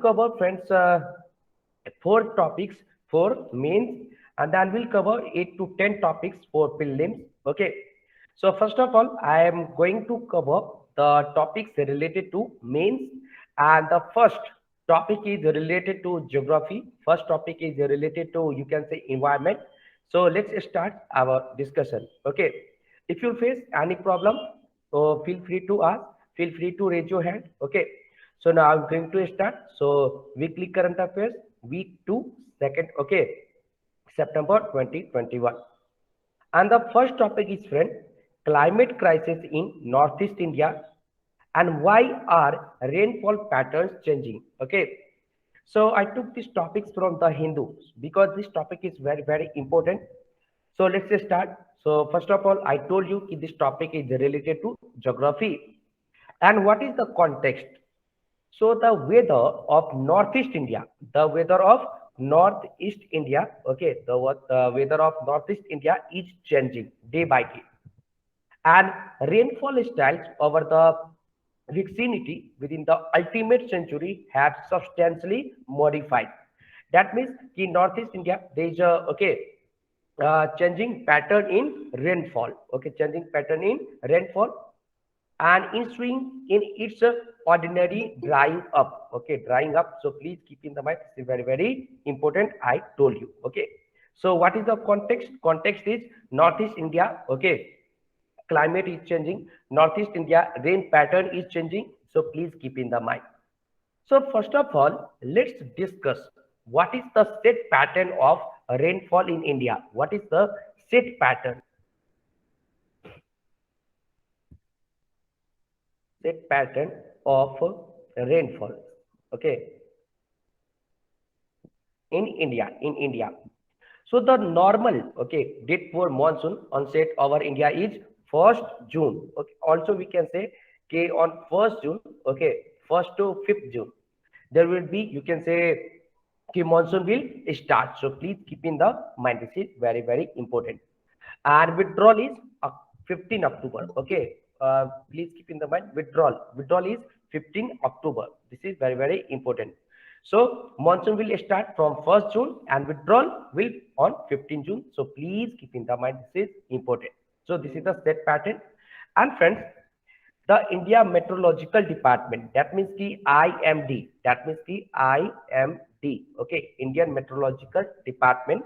cover, friends, four topics for mains, and then we'll cover 8 to 10 topics for prelims. Okay. So first of all, I am going to cover the topics related to mains, and the first topic is related to geography. First topic is related to, you can say, environment. So let's start our discussion. Okay. If you face any problem, so feel free to ask. Feel free to raise your hand. Okay. So now I'm going to start. So weekly current affairs, week 2, second, okay, September 2021. And the first topic is, friend, climate crisis in Northeast India and why are rainfall patterns changing? Okay. So I took these topics from the Hindu because this topic is very, very important. So let's just start. So first of all, I told you that this topic is related to geography. And what is the context? So the weather of Northeast India, the weather of Northeast India, okay, the weather of Northeast India is changing day by day, and rainfall styles over the vicinity within the ultimate century have substantially modified. That means in Northeast India there is a, okay, changing pattern in rainfall. Okay, changing pattern in rainfall and ensuing in its ordinary drying up. Okay, drying up. So please keep in the mind, this is very, very important. I told you. Okay. So what is the context? Context is Northeast India. Okay, climate is changing. Northeast India rain pattern is changing. So please keep in the mind. So first of all, let's discuss what is the set pattern of rainfall in India. What is the set pattern? Set pattern of rainfall. Okay, in India. So the normal, okay, date for monsoon onset over India is 1st June. Okay, also we can say, okay, on 1st June, okay, 1st to 5th June, there will be, you can say, okay, monsoon will start. So please keep in the mind, this is very, very important. And withdrawal is 15 October. Okay, please keep in the mind, withdrawal is 15 October. This is very, very important. So monsoon will start from 1st June and withdrawal will on 15 June. So please keep in the mind, this is important. So this is the set pattern. And friends, the India Meteorological Department, that means the IMD, that means the IMD, okay, Indian Meteorological Department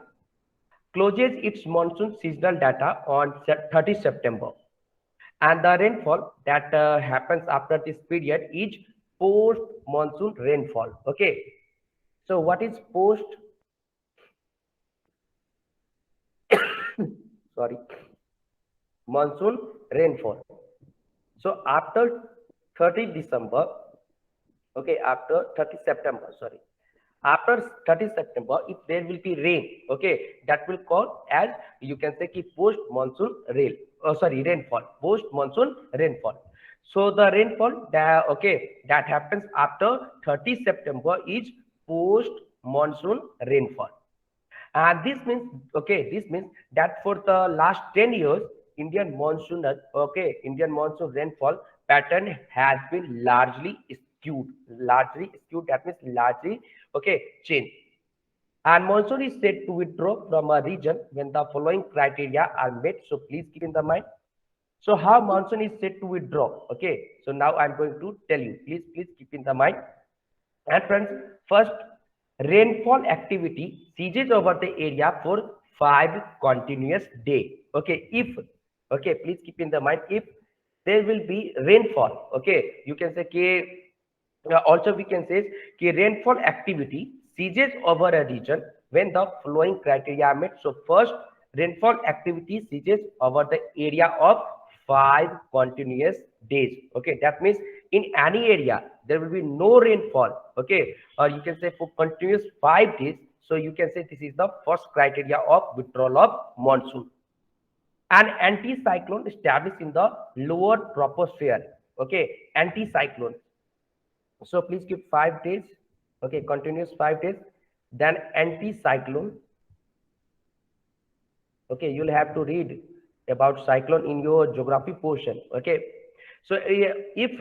closes its monsoon seasonal data on 30 September. And the rainfall that happens after this period is post monsoon rainfall. Okay. So what is post? Sorry, monsoon rainfall. So after 30 December, okay, after 30 September, sorry, after 30 September, if there will be rain, okay, that will call as, you can say, ki post monsoon rain, sorry, rainfall, post monsoon rainfall. So the rainfall that, okay, that happens after 30 September is post monsoon rainfall. And this means, okay, this means that for the last 10 years, Indian monsoon, okay, Indian monsoon rainfall pattern has been largely skewed, that means largely, okay, changed. And monsoon is said to withdraw from a region when the following criteria are met. So please keep in the mind. So how monsoon is said to withdraw? Okay. So now I'm going to tell you. Please keep in the mind. And friends, first, rainfall activity ceases over the area for 5 continuous days. Okay, if, okay, please keep in the mind, if there will be rainfall, okay, you can say, also we can say, rainfall activity ceases over a region when the following criteria are met. So first, rainfall activity ceases over the area of 5 continuous days. Okay, that means in any area there will be no rainfall. Okay, or you can say for continuous 5 days. So you can say this is the first criteria of withdrawal of monsoon. An anticyclone established in the lower troposphere. Okay, anticyclone. So please keep 5 days. Okay, continuous 5 days. Then anticyclone. Okay, you'll have to read about cyclone in your geography portion. Okay, so if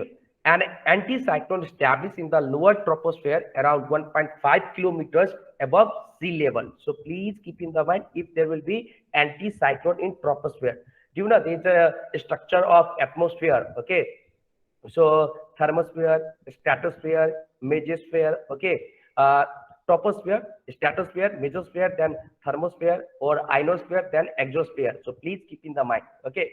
An anticyclone established in the lower troposphere around 1.5 kilometers above sea level. So please keep in the mind if there will be anticyclone in troposphere. Do you know there is a structure of atmosphere? Okay, so thermosphere, stratosphere, mesosphere. Okay, troposphere, stratosphere, mesosphere, then thermosphere, or ionosphere, then exosphere. So please keep in the mind. Okay.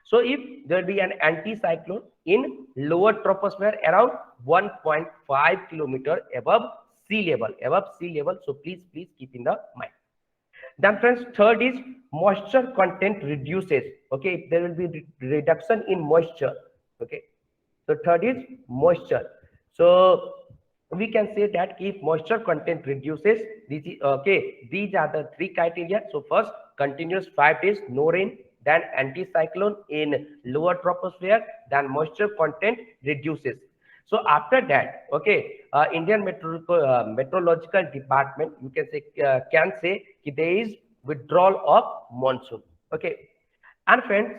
So if there be an anticyclone in lower troposphere around 1.5 kilometer above sea level. So please keep in the mind. Then friends, third is moisture content reduces. Okay, if there will be reduction in moisture. Okay, so third is moisture. So we can say that if moisture content reduces, this is okay. These are the three criteria. So first, continuous 5 days no rain, then anticyclone in lower troposphere, then moisture content reduces. So after that, okay, Indian Meteorological Department, you can say there is withdrawal of monsoon. Okay, and friends,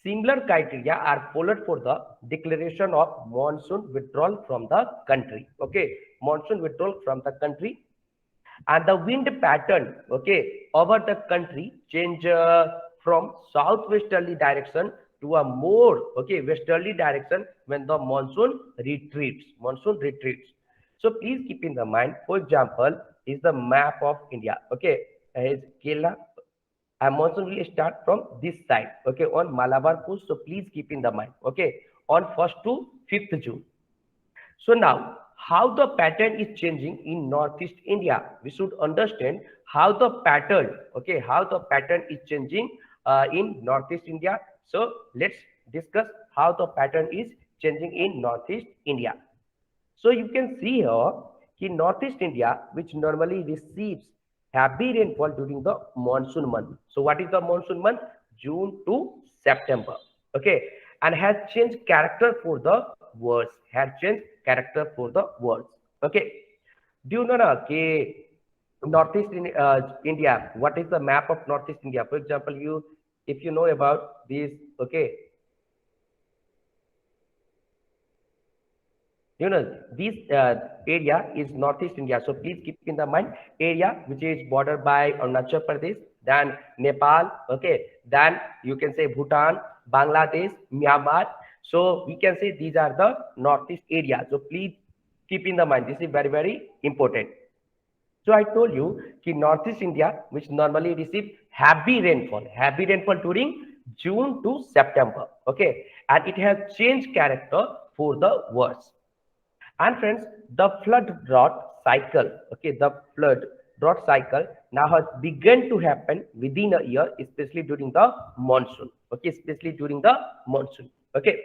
similar criteria are followed for the declaration of monsoon withdrawal from the country. Okay, monsoon withdrawal from the country, and the wind pattern, okay, over the country change from southwesterly direction to a more, okay, westerly direction when the monsoon retreats. Monsoon retreats. So please keep in the mind. For example, is the map of India. Okay, is Kerala, and monsoon will start from this side, okay, on Malabar coast. So please keep in the mind, okay, on 1st to 5th June. So now, how the pattern is changing in Northeast India, we should understand how the pattern, okay, how the pattern is changing in Northeast India. So let's discuss how the pattern is changing in Northeast India. So you can see here in Northeast India, which normally receives heavy rainfall during the monsoon month. So what is the monsoon month? June to September. Okay, and has changed character for the words. Has changed character for the words. Okay. Do you know na कि Northeast India? What is the map of Northeast India? For example, if you know about this, okay, you know this area is Northeast India. So please keep in the mind area which is bordered by Arunachal Pradesh, then Nepal, okay, then you can say Bhutan, Bangladesh, Myanmar. So we can say these are the Northeast area. So please keep in the mind, this is very important. So I told you कि Northeast India, which normally receive heavy rainfall during June to September, okay, and it has changed character for the worse. And friends, the flood drought cycle, okay, the flood drought cycle now has begun to happen within a year, especially during the monsoon, okay, especially during the monsoon, okay.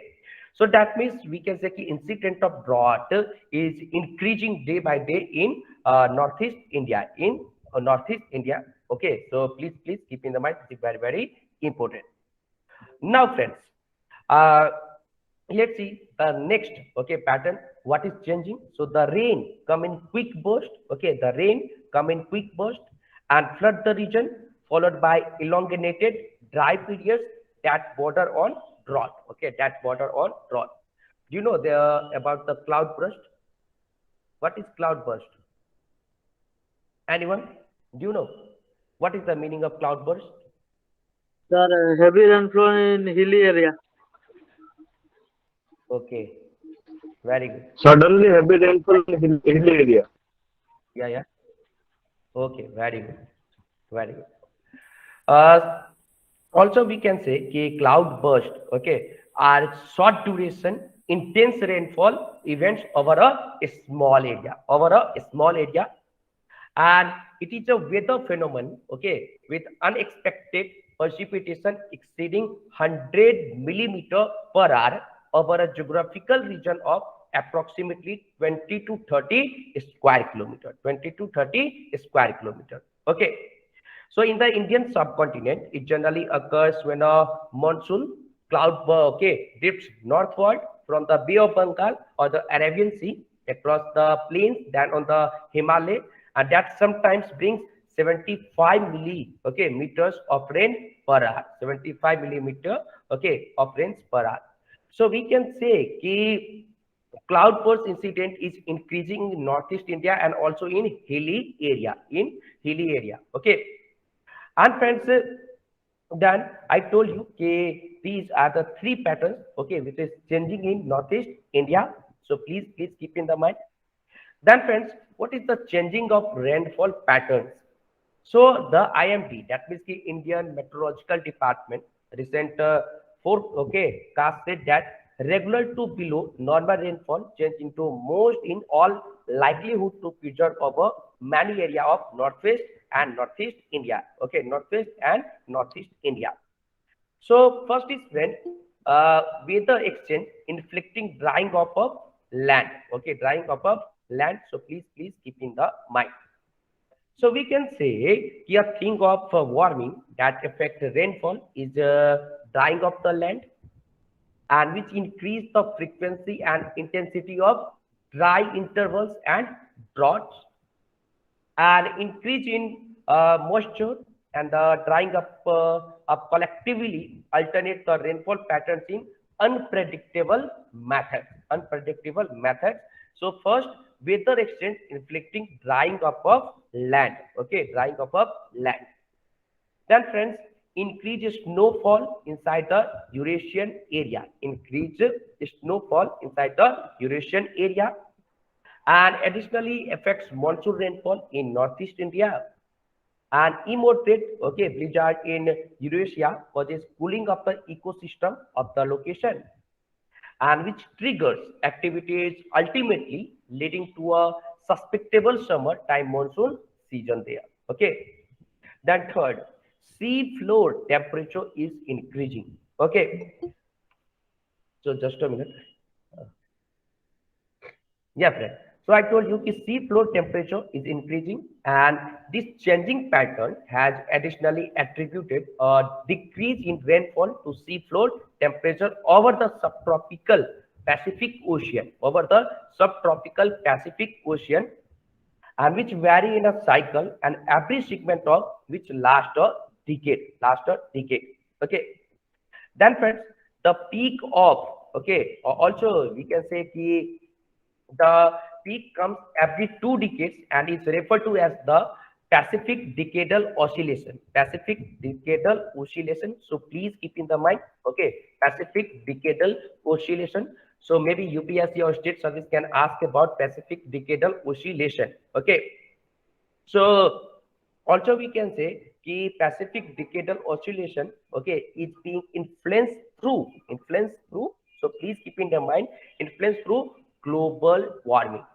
So that means we can say the incident of drought is increasing day by day in Northeast India, okay. So please keep in the mind, this is very important. Now, friends, uh, let's see the next, okay, pattern. What is changing? So the rain come in quick burst. Okay, the rain come in quick burst and flood the region, followed by elongated dry periods that border on drought. Okay, that border on drought. Do you know about the cloud burst? What is cloud burst? Anyone? Do you know what is the meaning of cloud burst? Sir, heavy rainfall in hilly area. Okay, very good. Suddenly heavy rainfall in hilly area. Yeah. Okay, very good. Very good. Uh, Also, we can say कि cloud burst, okay, are short duration, intense rainfall events over a small area, and it is a weather phenomenon, okay, with unexpected precipitation exceeding 100 millimeter per hour over a geographical region of approximately 20 to 30 square kilometer. 20 to 30 square kilometer. Okay. So in the Indian subcontinent, it generally occurs when a monsoon cloud, okay, drifts northward from the Bay of Bengal or the Arabian Sea across the plains, then on the Himalaya, and that sometimes brings 75 meters of rain per hour. 75 millimeter, okay, of rains per hour. So we can say कि cloud burst incident is increasing in Northeast India and also in hilly area. Okay. And friends, then I told you, okay, these are the three patterns, okay, which is changing in Northeast India. So please keep in the mind. Then friends, what is the changing of rainfall patterns? So the IMD, that means the Indian Meteorological Department, recent cast said that regular to below normal rainfall change into most in all likelihood to preserve over many area of northwest and northeast India. Okay, northwest and northeast India. So first is when weather exchange inflicting drying up of land. Okay, drying up of land. So please keep in the mind. So we can say a thing of warming that affect rainfall is drying of the land and which increase the frequency and intensity of dry intervals and droughts and increase in moisture and the drying up collectively alternate the rainfall patterns in unpredictable methods. So first, weather exchange inflicting drying up of land. Okay, drying up of land. Then friends, increase snowfall inside the Eurasian area. Increase snowfall inside the Eurasian area and additionally affects monsoon rainfall in Northeast India. And immoderate, okay, blizzard in Eurasia causes cooling of the ecosystem of the location and which triggers activities ultimately leading to a suspectable summertime monsoon season there. Okay. Then third, sea floor temperature is increasing. Okay. So just a minute. Yeah, friend. So I told you the sea floor temperature is increasing and this changing pattern has additionally attributed a decrease in rainfall to sea floor temperature over the subtropical Pacific Ocean, and which vary in a cycle and every segment of which last a decade. Okay. Then friends, the peak of, okay, also we can say the peak comes every 2 decades and is referred to as the Pacific Decadal Oscillation. So please keep in the mind, okay, Pacific Decadal Oscillation. So maybe UPSC or state service can ask about Pacific Decadal Oscillation. Okay. So also we can say the Pacific Decadal Oscillation, okay, is being influenced through. So please keep in the mind, influenced through global warming.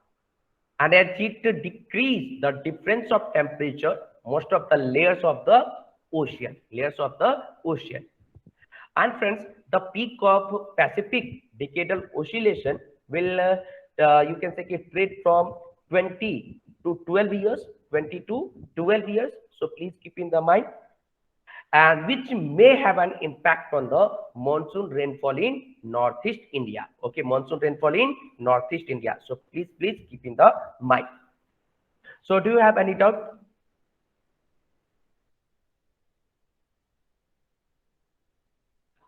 And as it decrease the difference of temperature, most of the layers of the ocean. And friends, the peak of Pacific Decadal Oscillation will, you can say, trade from 20 to 12 years, So please keep in the mind, and which may have an impact on the monsoon rainfall in Northeast India. Okay, monsoon rainfall in Northeast India. So please keep in the mind. So do you have any doubt?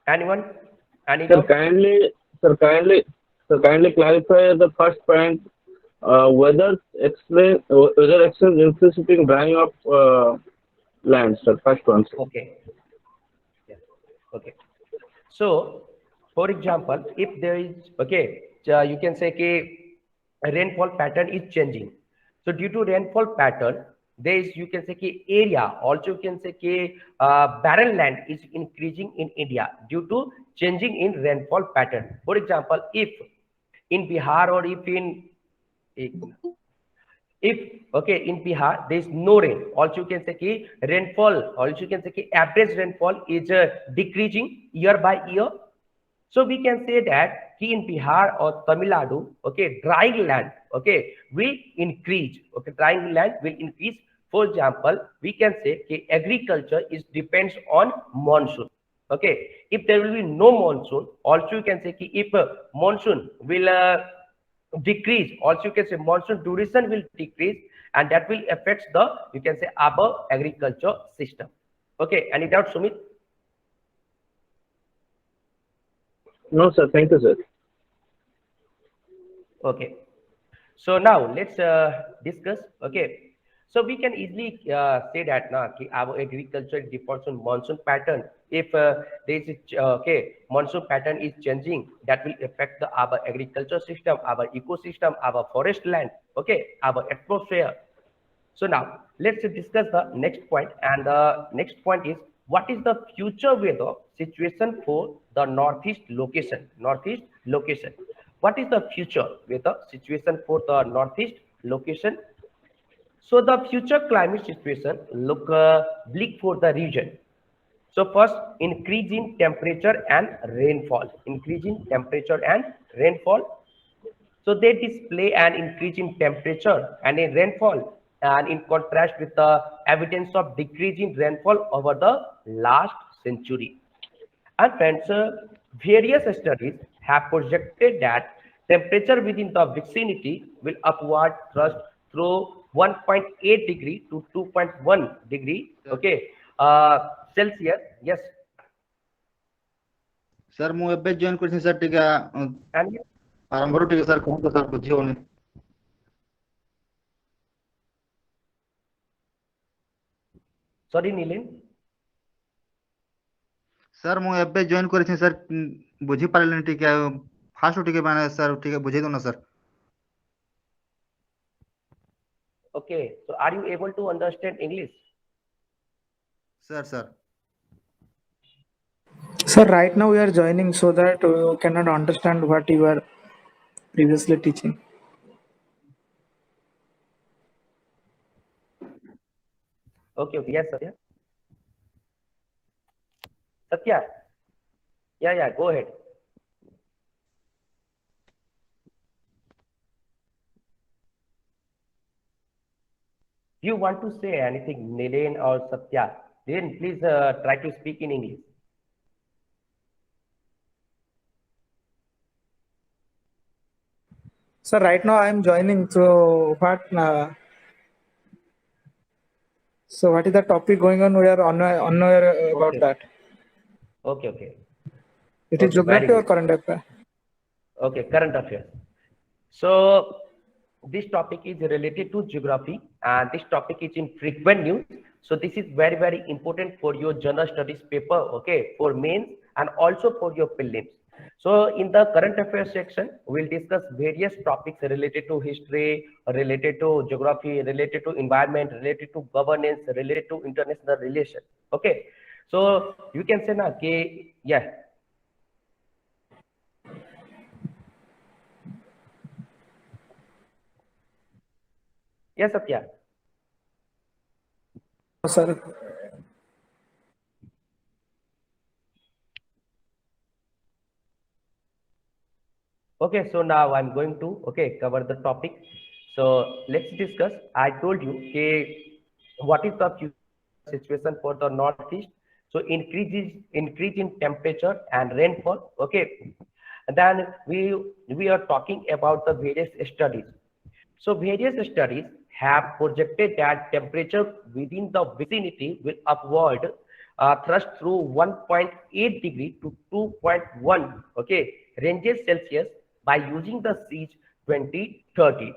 Anyone? Any Sir, doubt? kindly clarify the first point. Whether exchange increasing drying of land, sir. First one, sir. Okay. Yeah. Okay. So, for example, if there is, okay, you can say rainfall pattern is changing. So due to rainfall pattern, there is, you can say area, also you can say barren land is increasing in India due to changing in rainfall pattern. For example, if in Bihar or if okay in Bihar there is no rain, also you can say rainfall, also you can say average rainfall is decreasing year by year. So we can say that in Bihar or Tamil Nadu, okay, drying land, okay, will increase. Okay, drying land will increase. For example, we can say agriculture is depends on monsoon. Okay, if there will be no monsoon, also you can say if monsoon will decrease, also you can say monsoon duration will decrease, and that will affect the, you can say, above agriculture system. Okay, any doubt, Sumit? No, sir. Thank you, sir. Okay. So now let's discuss. Okay. So we can easily say that now our agriculture depends on monsoon pattern. If there is okay, monsoon pattern is changing, that will affect our agriculture system, our ecosystem, our forest land. Okay, our atmosphere. So now let's discuss the next point, and the next point is what is the future weather situation for the northeast location? Northeast location. What is the future weather situation for the northeast location? So the future climate situation look bleak for the region. So first, increase in temperature and rainfall. Increase in temperature and rainfall. So they display an increase in temperature and in rainfall, and in contrast with the evidence of decrease in rainfall over the last century. And friends, various studies have projected that temperature within the vicinity will upward thrust through 1.8 degree to 2.1 degree. Okay, Celsius. Yes, sir मु एबे join करछि sir टिका and आरंभ टिका sir कहू तो sir बुझी होनी sorry, Nilin. सर मु एबे जॉइन करछि सर बुझी पारलेनी टिका फास्ट टिके माने सर टिके बुझी दो ना sir Okay, so are you able to understand English? Sir Sir, right now we are joining so that we cannot understand what you were previously teaching. Okay, okay, yes, Satya. Satya. Yeah, go ahead. Do you want to say anything, Nilen or Satya? Nilen, please try to speak in English. Sir, right now I am joining. So what is the topic going on? We are unaware about Okay. that. Okay. It is Okay, very geography or good. current affair? Okay, current affairs. So this topic is related to geography, and this topic is in frequent news. So this is very, very important for your general studies paper, okay, for mains and also for your prelims. So in the current affairs section, we'll discuss various topics related to history, related to geography, related to environment, related to governance, related to international relations. Okay. So you can say na, okay, yeah. Yes, Satya. Sir, Okay, so now I'm going to cover the topic. So let's discuss. I told you what is the future situation for the northeast. So increase in temperature and rainfall. Okay, and then we are talking about the various studies. So various studies have projected that temperature within the vicinity will upward thrust through 1.8 degree to 2.1 ranges Celsius by using the siege 2030.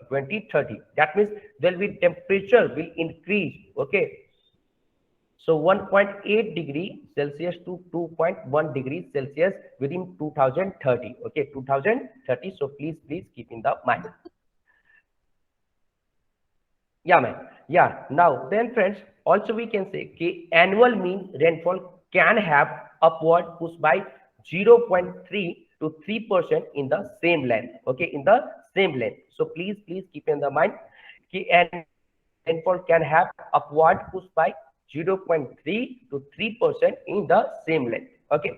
That means there will be temperature will increase. Okay, so 1.8 degree Celsius to 2.1 degrees Celsius within 2030. Okay, 2030. So please keep in the mind. Yeah, man. Yeah. Now, then, friends, also we can say annual mean rainfall can have upward push by 0.3 to 3% in the same length. Okay, in the same length. So please keep in the mind and rainfall can have upward push by 0.3 to 3% in the same length. Okay.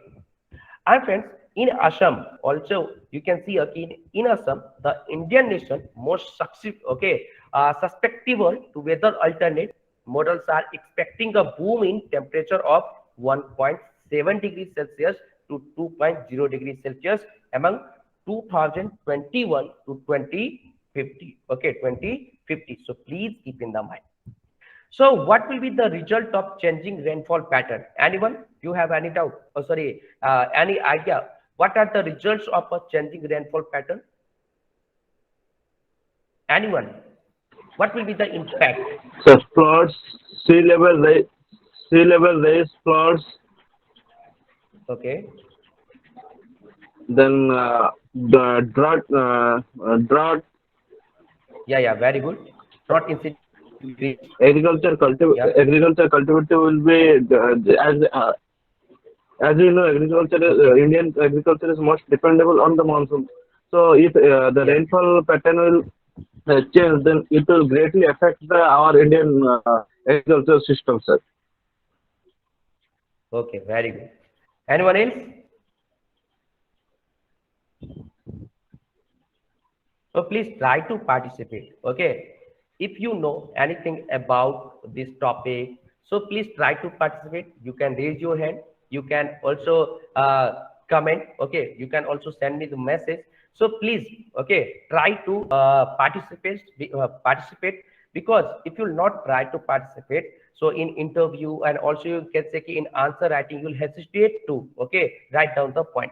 And friends, in Assam, also you can see again in Assam, the Indian nation most susceptible to weather alternate models are expecting a boom in temperature of 1.7 degrees Celsius to 2.0 degrees Celsius among 2021 to 2050. Okay, 2050. So please keep in the mind. So what will be the result of changing rainfall pattern? Anyone? You have any doubt? Oh, sorry, any idea? What are the results of a changing rainfall pattern? Anyone? What will be the impact? So floods, sea level rise, floods, Okay. then the drought, Yeah, very good. Drought incident increase. Yeah. agriculture cultivity will be as you know, Okay. Indian agriculture is most dependable on the monsoon. So if the Yes. rainfall pattern will change, then it will greatly affect our Indian agriculture system, sir. Okay, very good. Anyone else? So please try to participate. Okay. If you know anything about this topic, so please try to participate. You can raise your hand. You can also comment. Okay. You can also send me the message. So please, okay, try to participate, because if you'll not try to participate, so in interview and also you can say in answer writing, you'll hesitate to, okay, write down the point.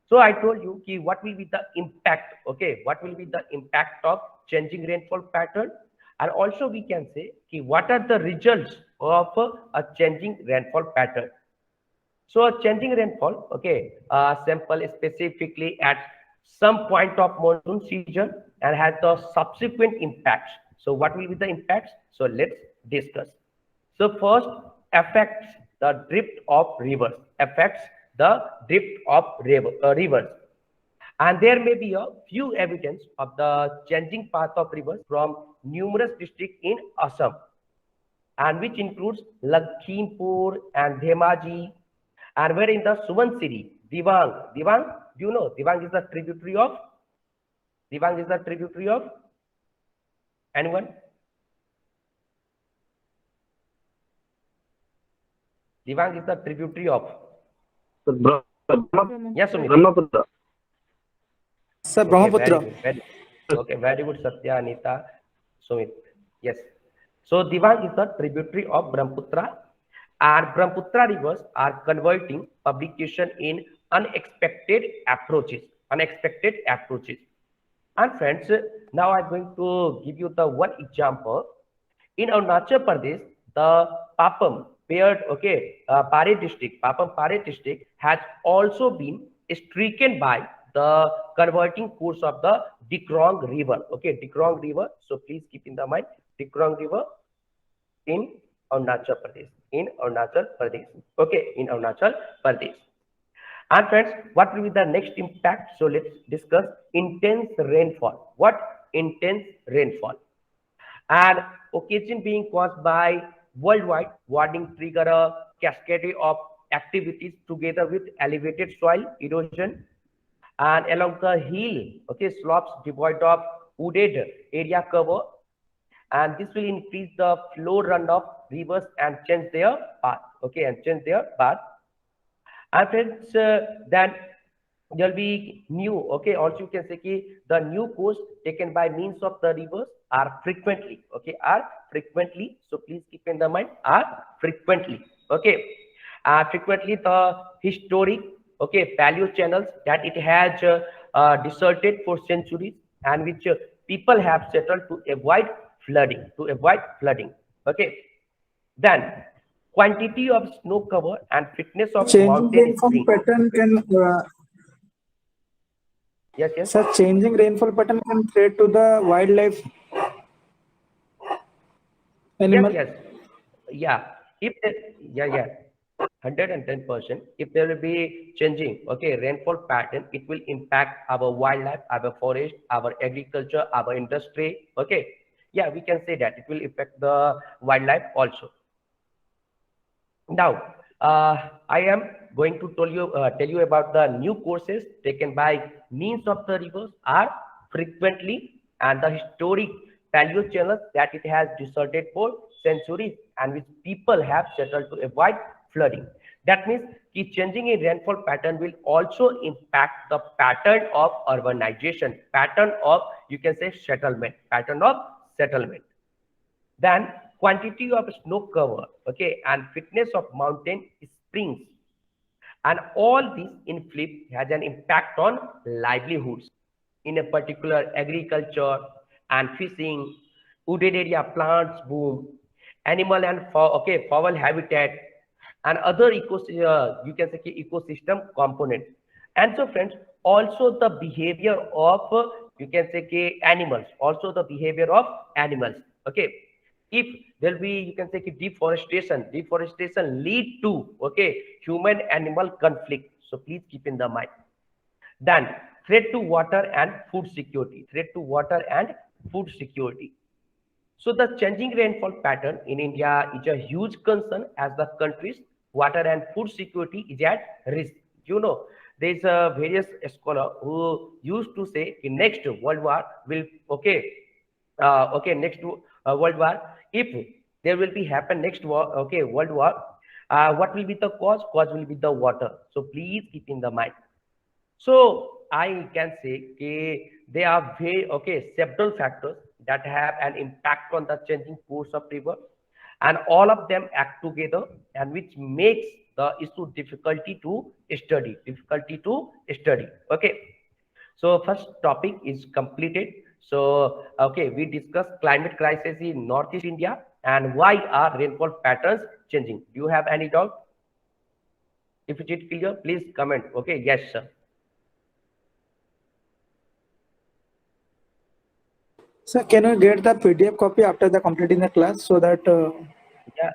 So I told you ki what will be the impact, okay, what will be the impact of changing rainfall pattern, and also we can say ki what are the results of a changing rainfall pattern. So a changing rainfall, okay, sample specifically at some point of monsoon season and has the subsequent impacts. So what will be the impacts? So let's discuss. So first, affects the drift of rivers, affects the drift of rivers. And there may be a few evidence of the changing path of rivers from numerous districts in Assam, and which includes Lakhimpur and Dhemaji, and where in the Subansiri, Dibang. Dibang, do you know? Dibang is the tributary of? Dibang is the tributary of? Anyone? Dibang is the tributary of? So, Yes, Sumit. Brahmaputra. Sir, Okay, Brahmaputra. very good, Satya, Anita, Sumit. Yes. So Dibang is the tributary of Brahmaputra, and Brahmaputra rivers are converting publication in unexpected approaches. Unexpected approaches. And friends, now I'm going to give you the one example. In Arunachal Pradesh, the Papam Pare district has also been stricken by the converting course of the Dikrong River. Okay, Dikrong River. So please keep in the mind, Dikrong River in Arunachal Pradesh. In Arunachal Pradesh. Okay, in Arunachal Pradesh. And friends, what will be the next impact? So let's discuss intense rainfall. What? Intense rainfall. And occasion being caused by worldwide warning trigger a cascade of activities together with elevated soil erosion and along the hill, okay, slopes devoid of wooded area cover, and this will increase the flow run of rivers and change their path, okay, and change their path. And friends, then there'll be new, okay, also you can say ki the new course taken by means of the rivers are frequently, okay, are frequently. So please keep in the mind, are frequently, okay. Frequently the historic, okay, paleo channels that it has deserted for centuries, and which people have settled to avoid flooding, okay. Then quantity of snow cover and fitness of Changing mountain rainfall stream. pattern can, Yes. sir, changing rainfall pattern can threat to the wildlife animal. Yes. Yeah. If yeah, 110%. If there will be changing, okay, rainfall pattern, it will impact our wildlife, our forest, our agriculture, our industry. Okay. Yeah, we can say that it will affect the wildlife also. Now, I am going to tell you about the new courses taken by means of the rivers are frequently, and the historic paleo channels that it has deserted for centuries and which people have settled to avoid flooding. That means the changing in rainfall pattern will also impact the pattern of urbanization, pattern of, you can say, pattern of settlement. Then quantity of snow cover, okay, and fitness of mountain springs, and all this in flip has an impact on livelihoods in a particular agriculture, and fishing, wooded area plants boom, animal and fowl habitat, and other you can say ecosystem component. And so friends, also the behavior of you can say animals, also the behavior of animals. Okay, if there will be you can say deforestation lead to human animal conflict, so please keep in the mind. Then threat to water and food security, so the changing rainfall pattern in India is a huge concern as the country's water and food security is at risk. You know, there's a various scholar who used to say the next World War will next World War, if there will be happen next war, World War, what will be the cause? Cause will be the water. So please keep in the mind. So I can say there are several factors that have an impact on the changing course of river, and all of them act together, and which makes the issue difficulty to study. Okay. So first topic is completed. So we discussed climate crisis in Northeast India and why are rainfall patterns changing. Do you have any doubt? If it is clear, please comment. Okay, yes, sir. Sir, can you get the PDF copy after the completing the class so that Yeah.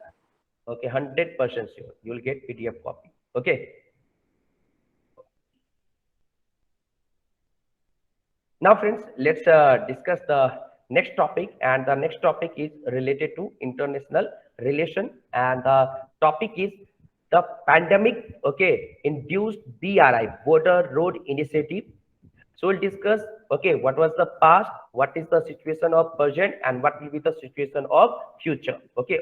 Okay, 100% sure. You will get PDF copy. Okay. Now, friends, let's discuss the next topic, and the next topic is related to international relation, and the topic is the pandemic. Okay, induced BRI, Border Road Initiative. So we'll discuss, what was the past, what is the situation of present, and what will be the situation of future,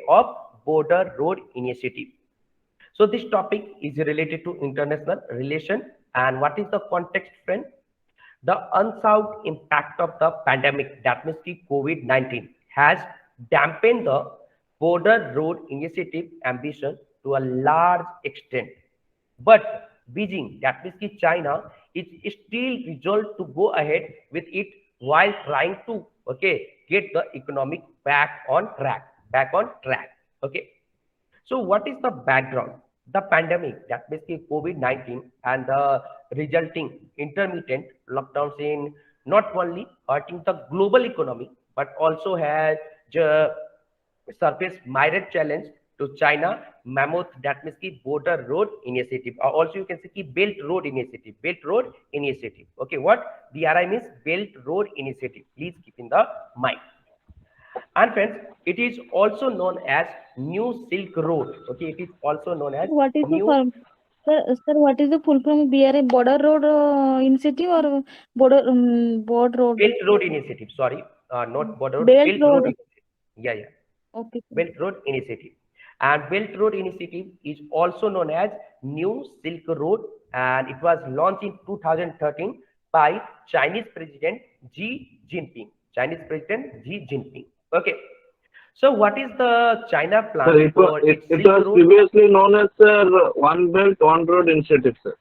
of Border Road Initiative. So this topic is related to international relation, and what is the context, friend? The unsolved impact of the pandemic, that means the COVID-19, has dampened the Border Road Initiative ambition to a large extent. But Beijing, that means China, is still resolved to go ahead with it while trying to get the economic back on track. Okay. So what is the background? The pandemic, that means COVID-19, and the resulting intermittent lockdowns in not only hurting the global economy, but also has surfaced myriad challenge to China mammoth, that means Border Road Initiative, or also you can say Belt Road Initiative. Okay, what BRI means? Belt Road Initiative. Please keep in the mind. And friends, it is also known as New Silk Road. Okay, it is also known as What is the New form? Sir, what is the full form? BRI Border Road Initiative or Board Road? Belt Road Initiative. Sorry, not Border Road. Belt Belt Road. Road. Yeah. Okay. Belt Road Initiative. And Belt Road Initiative is also known as New Silk Road, and it was launched in 2013 by Chinese President Xi Jinping. Okay. So what is the China plan? Sir, it for its was Silk Road? previously known as One Belt, One Road Initiative, sir.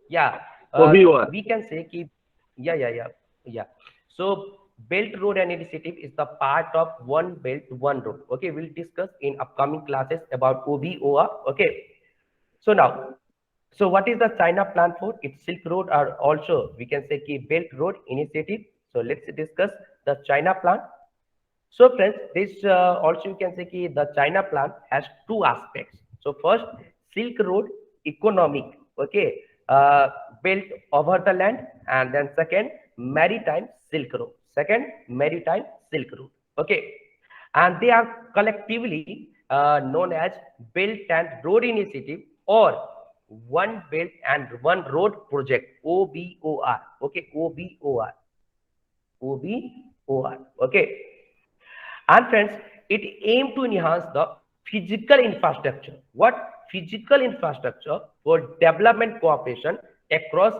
Yeah. OBOR. We can say yeah. So Belt Road Initiative is the part of One Belt, One Road. Okay, we'll discuss in upcoming classes about OBOR. Okay. So now, what is the China plan for its Silk Road, or also we can say Belt Road Initiative? So let's discuss the China plan. So friends, this also you can say the China plan has two aspects. So first, Silk Road economic, built over the land, and then second, maritime Silk Road. Okay, and they are collectively known as Belt and Road Initiative, or One Belt and One Road Project, OBOR. Okay, OBOR. Okay. And friends, it aimed to enhance the physical infrastructure. What? Physical infrastructure for development cooperation across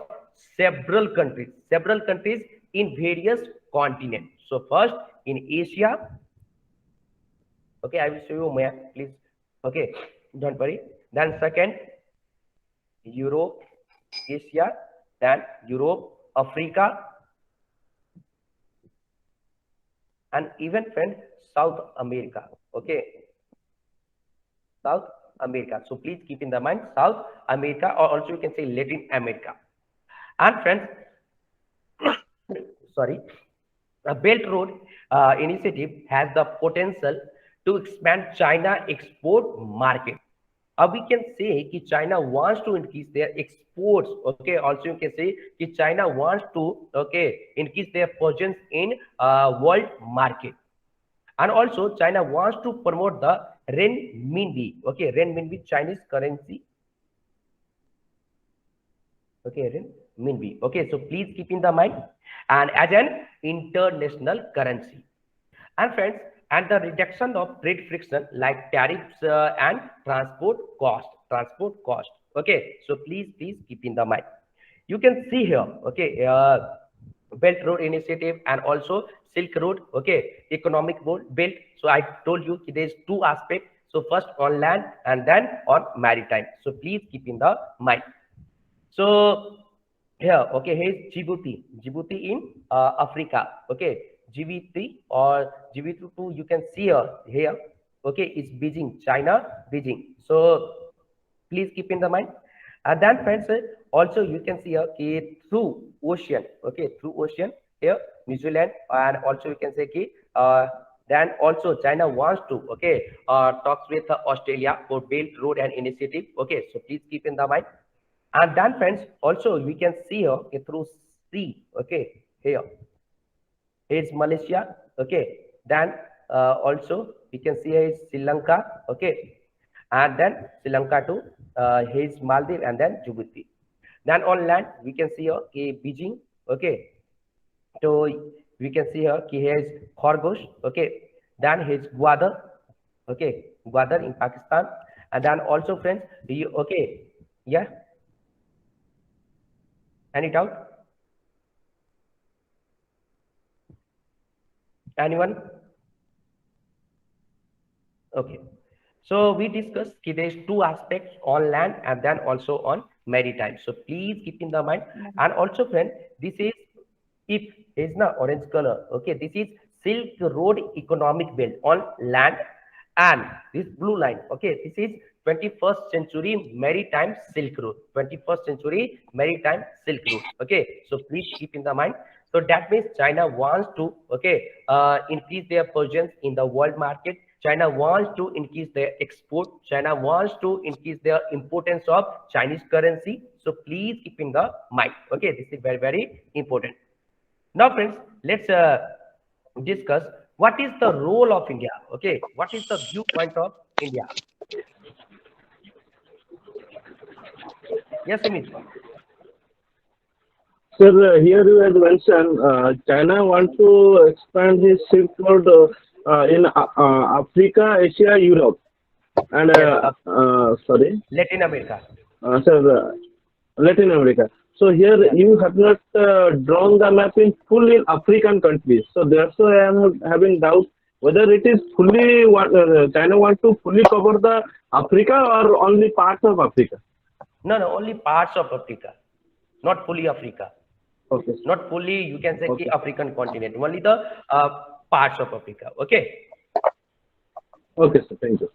several countries in various continents. So first in Asia. Okay, I will show you map, please. Okay, don't worry. Then second, Europe, Asia, then Europe, Africa, and even friend South America. Okay, South America. So please keep in the mind South America, or also you can say Latin America. And friends, sorry, a Belt Road initiative has the potential to expand China export market. We can say that China wants to increase their exports. Okay, also you can say that China wants to increase their presence in world market. And also China wants to promote the renminbi. Okay, renminbi, Chinese currency. Okay, renminbi. Okay, so please keep in the mind, and as an international currency. And friends, and the reduction of trade friction like tariffs and transport cost. Okay, so please keep in the mind. You can see here, okay, Belt Road Initiative and also Silk Road, okay, economic belt. So I told you there's two aspects. So first on land and then on maritime. So please keep in the mind. So here, okay, here's Djibouti in Africa. Okay, Djibouti or Djibouti, you can see here. Okay, it's Beijing, China, Beijing. So please keep in the mind. And then friends, also you can see here through ocean. Okay, through ocean here, New Zealand, and also you can say then also China wants to talks with Australia for Belt Road and initiative. Okay, so please keep in the mind. And then friends, also we can see here through sea. Okay, here's Malaysia. Okay, then also we can see here is Sri Lanka. Okay, and then Sri Lanka to here's Maldives and then Djibouti. Then on land we can see here Beijing. Okay, so we can see here is Khargosh. Okay, then here's Gwadar. Okay, Gwadar in Pakistan. And then also friends, yeah. Any doubt? Anyone? Okay. So we discussed there's two aspects on land and then also on maritime. So please keep in the mind. And also, friend, this is if is not orange color. Okay, this is Silk Road economic belt on land, and this blue line. Okay, this is 21st century maritime Silk Road. 21st century maritime Silk Road. Okay, so please keep in the mind. So that means China wants to increase their presence in the world market. China wants to increase their export. China wants to increase their importance of Chinese currency. So please keep in the mind. Okay, this is very, very important. Now, friends, let's discuss what is the role of India. Okay, what is the viewpoint of India? Yes, Amit. Sir, here you had mentioned China want to expand his Silk Road in Africa, Asia, Europe, and sorry, Latin America. Sir, Latin America. So here you have not drawn the map in full in African countries. So therefore I am having doubt whether it is fully China want to fully cover the Africa or only parts of Africa. No, only parts of Africa, not fully Africa. Okay. Not fully, you can say Okay. African continent, only the parts of Africa. Okay. Okay, sir. Thank you.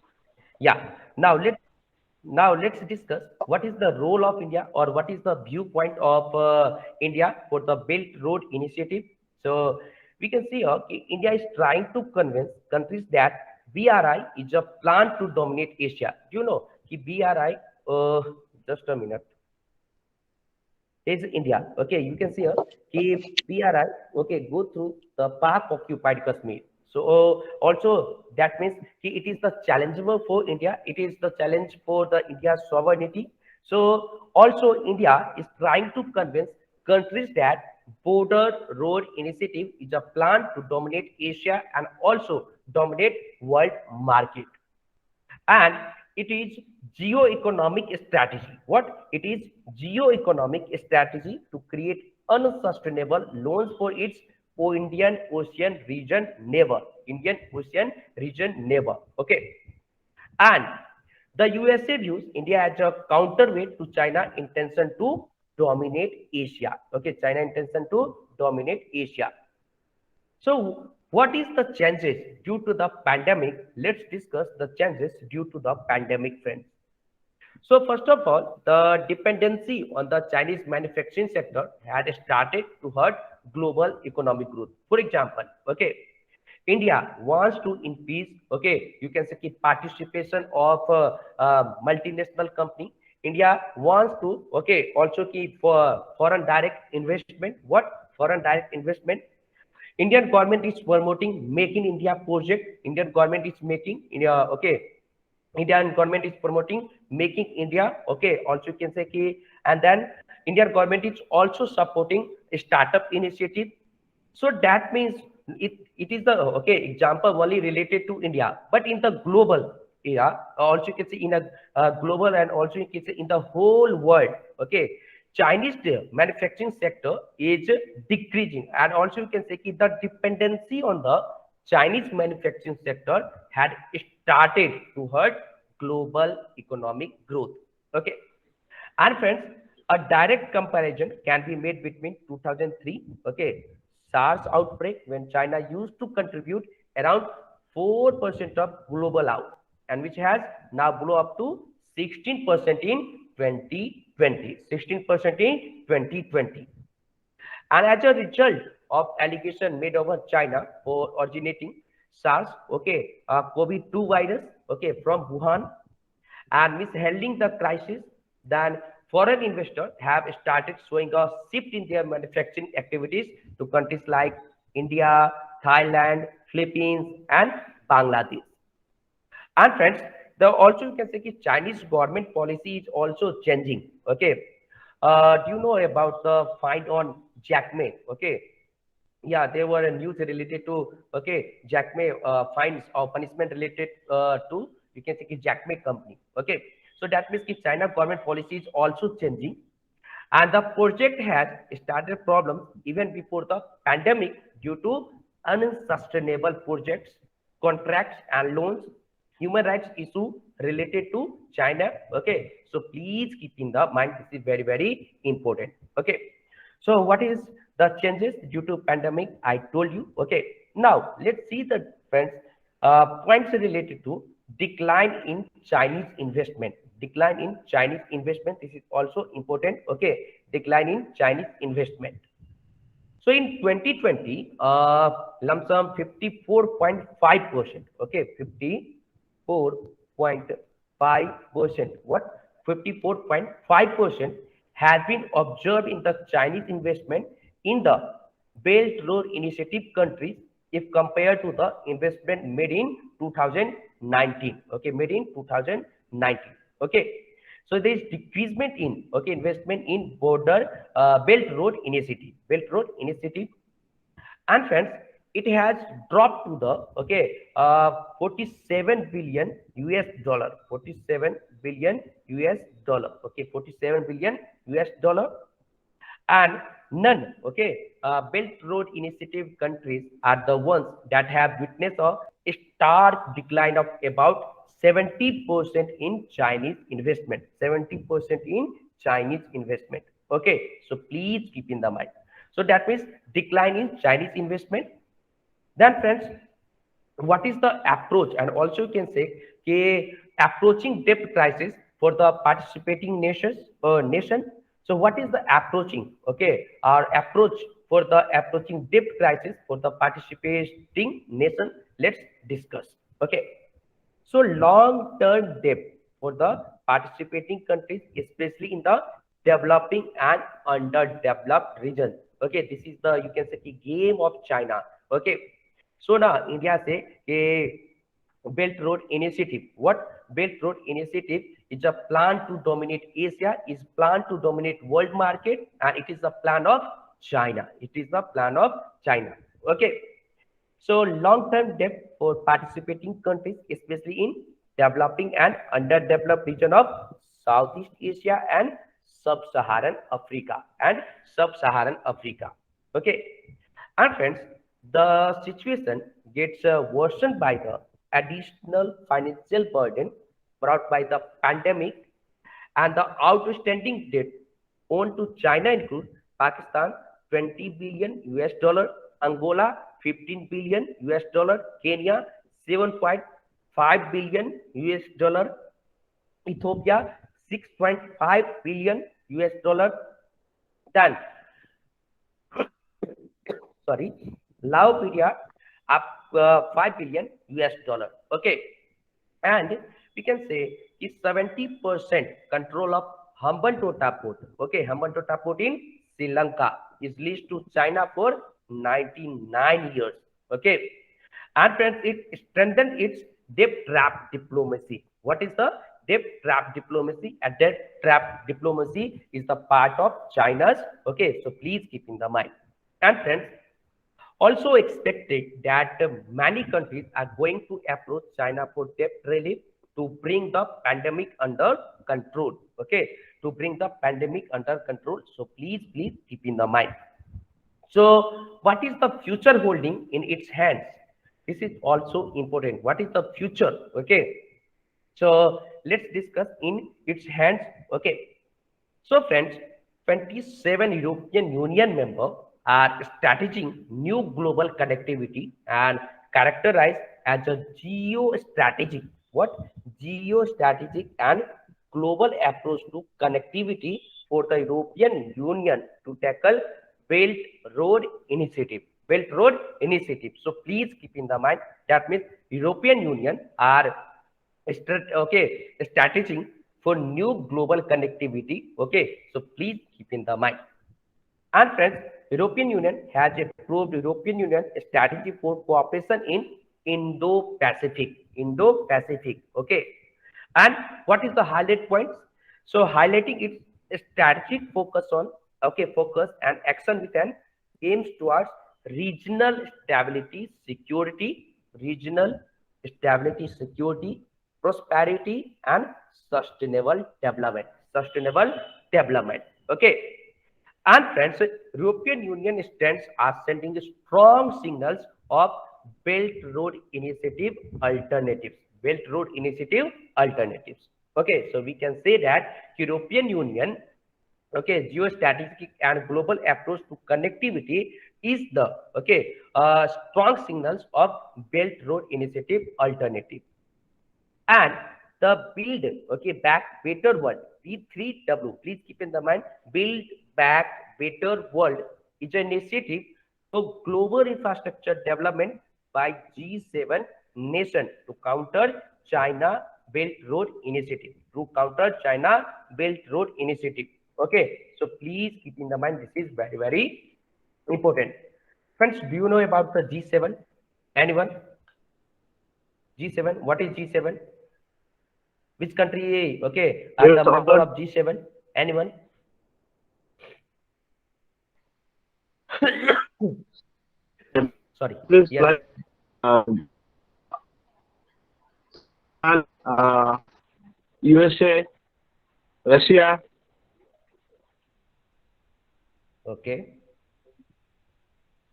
Yeah. Now let's discuss what is the role of India, or what is the viewpoint of India for the Belt Road Initiative. So we can see India is trying to convince countries that BRI is a plan to dominate Asia. Do you know BRI? Just a minute. Is India. Okay, you can see here BRI. Okay, go through the Pak occupied Kashmir. So also that means it is the challenge for India. It is the challenge for the India's sovereignty. So also India is trying to convince countries that Border Road Initiative is a plan to dominate Asia and also dominate world market. And it is geo-economic strategy. What? It is geo-economic strategy to create unsustainable loans for its Indian Ocean region neighbor. Indian Ocean region neighbor. Okay. And the USA views India as a counterweight to China intention to dominate Asia. Okay, China intention to dominate Asia. So What is the changes due to the pandemic? Let's discuss the changes due to the pandemic, friends. So first of all, the dependency on the Chinese manufacturing sector had started to hurt global economic growth. For example, okay, India wants to increase, okay, you can say participation of multinational company. India wants to, okay, also keep for foreign direct investment. What foreign direct investment? Indian government is promoting Make in India project. Indian government is making India, okay, Indian government is promoting making India, okay, also you can say key, and then Indian government is also supporting a startup initiative. So that means it is the okay example only related to India, but in the global area, also you can say in a global and also you can say in the whole world, okay, Chinese manufacturing sector is decreasing, and also you can say the dependency on the Chinese manufacturing sector had started to hurt global economic growth. Okay. And friends, a direct comparison can be made between 2003, okay, SARS outbreak when China used to contribute around 4% of global out, and which has now blown up to 16% in 2020. 16% in 2020. And as a result of allegation made over China for originating SARS, okay, COVID-2 virus, okay, from Wuhan, and mishandling the crisis, then foreign investors have started showing a shift in their manufacturing activities to countries like India, Thailand, Philippines, and Bangladesh. And friends, the also you can say Chinese government policy is also changing. Okay, do you know about the fine on Jack Ma? Okay, yeah, there were a news related to okay Jack Ma fines or punishment related to you can say Jack Ma company. Okay, so that means China government policy is also changing, and the project has started problems even before the pandemic due to unsustainable projects, contracts, and loans, human rights issue related to China. Okay, so please keep in the mind this is very very important. Okay, so what is the changes due to pandemic? I told you. Okay, now let's see the friends points related to decline in Chinese investment. Decline in Chinese investment. This is also important. Okay, decline in Chinese investment. So in 2020, lump sum 54.5%. Okay, 54.5%. What? 54.5% has been observed in the Chinese investment in the Belt Road Initiative countries if compared to the investment made in 2019. Okay, made in 2019. Okay, so there is decreasement in okay investment in border Belt Road Initiative. Belt Road Initiative, and friends, it has dropped to the okay 47 billion US dollar. 47 billion US dollar. Okay, 47 billion US dollar, and none okay Belt Road Initiative countries are the ones that have witnessed a stark decline of about 70% in Chinese investment. 70% in Chinese investment. Okay, so please keep in the mind. So that means decline in Chinese investment. Then friends, what is the approach? And also you can say approaching debt crisis for the participating nations nation. So what is the approaching? Okay, our approach for the approaching debt crisis for the participating nation. Let's discuss. Okay, so long-term debt for the participating countries, especially in the developing and underdeveloped regions. Okay, this is the you can say the game of China. Okay, so now India say a Belt Road Initiative. What Belt Road Initiative is a plan to dominate Asia, is plan to dominate world market, and it is a plan of China. It is the plan of China. Okay. So long-term debt for participating countries, especially in developing and underdeveloped region of Southeast Asia and Sub-Saharan Africa Okay, and friends, the situation gets worsened by the additional financial burden brought by the pandemic, and the outstanding debt owed to China include Pakistan 20 billion US dollar, Angola $15 billion US, Kenya $7.5 billion US, Ethiopia $6.5 billion US, then sorry, Laos up 5 billion US dollar. Okay, and we can say is 70% control of Hambantota port. Okay, Hambantota port in Sri Lanka is leased to China for 99 years. Okay, and friends, it strengthened its debt trap diplomacy. What is the debt trap diplomacy? A debt trap diplomacy is the part of China's. Okay, so please keep in the mind. And friends, also expected that many countries are going to approach China for debt relief to bring the pandemic under control. Okay, to bring the pandemic under control. So please keep in the mind. So what is the future holding in its hands? This is also important. What is the future? Okay, so let's discuss in its hands. Okay, so friends, 27 European Union members are strategizing new global connectivity and characterized as a geostrategic, what? Geostrategic and global approach to connectivity for the European Union to tackle Belt Road Initiative. Belt Road Initiative. So please keep in the mind that means European Union are strategizing for new global connectivity. Okay, so please keep in the mind. And friends, European Union has approved European Union strategy for cooperation in Indo-Pacific. Indo-Pacific. Okay, and what is the highlight points? So highlighting its strategic focus on focus and action with an aims towards regional stability, security, prosperity, and sustainable development. Okay. And friends, European Union stands are sending strong signals of Belt Road Initiative alternatives. Belt Road Initiative alternatives. Okay, so we can say that European Union, okay, geostrategic and global approach to connectivity is the strong signals of Belt Road Initiative alternative. And the Build Back Better World, B3W, please keep in the mind, Build Back Better World is an initiative for global infrastructure development by G7 nations to counter China Belt Road Initiative. Okay, so please keep in the mind, this is very, very important. Friends, do you know about the G7? Anyone? G7, what is G7? Which country, okay, are the member of G7? Anyone? Sorry. Please, Yes. like, USA, Russia. Okay.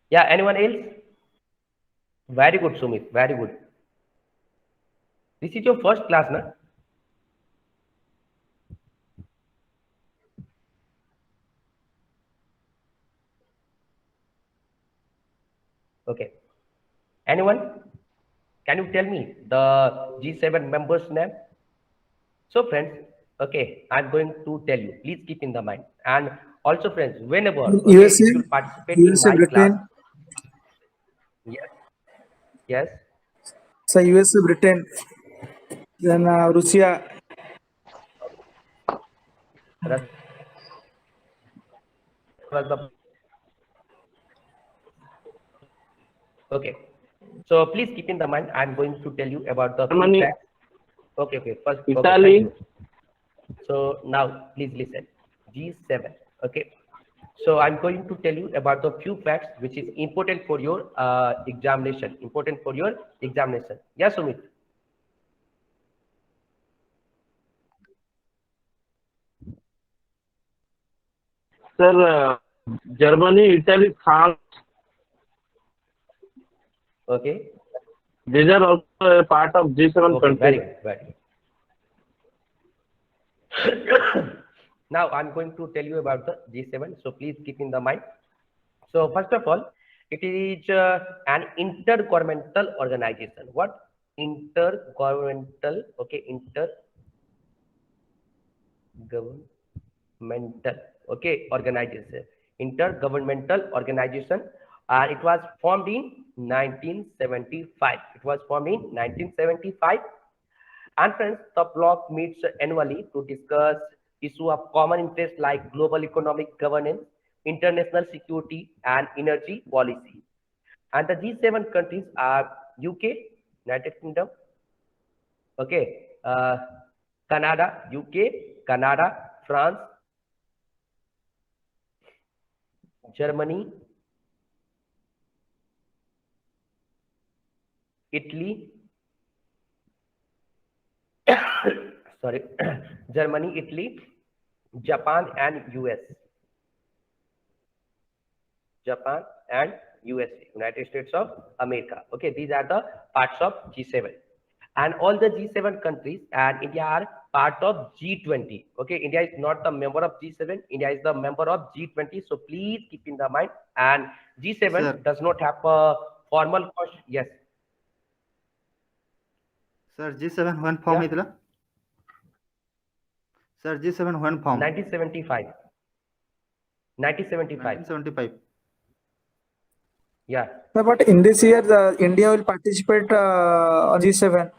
Yeah, anyone else? Very good, Sumit. Very good. This is your first class, na? Okay. Anyone? Can you tell me the G7 members' name? So, friends, okay, I'm going to tell you. Please keep in the mind. And also, friends, whenever USA, if you participate USA, in my Britain. class, yes, yes, So USA, Britain, then Russia, Russia was the okay. So please keep in the mind. I'm going to tell you about the Germany. facts. Okay. First, Italy. thank you. So now please listen. G7. Okay. So I'm going to tell you about the few facts which is important for your examination. Yes, Sumit. Sir, Germany, Italy, France. Okay. These are also a part of G7 Okay. Very countries. good. Very good. Now I'm going to tell you about the G7. So please keep in the mind. So first of all, It is an intergovernmental organization. What? Intergovernmental. Okay, intergovernmental. Okay, organization. Intergovernmental organization, and it was formed in 1975. It was formed in 1975. And friends, the bloc meets annually to discuss issues of common interest like global economic governance, international security, and energy policy. And the G7 countries are UK, United Kingdom, okay, Canada, UK, Canada, France, Germany, Italy, sorry, Germany, Italy, Japan, and US. Japan and USA, United States of America. Okay, these are the parts of G7. And all the G7 countries and India are part of G20. Okay, India is not the member of G7. India is the member of G20. So please keep in the mind. And G7 Sir. does not have a formal cost. Yes. Sir, G7 when form Yeah. ହେଇଥିଲା? Sir, G7 when form? 1975. 1975. 1975. Yeah. No, but in this year, India will participate on G7.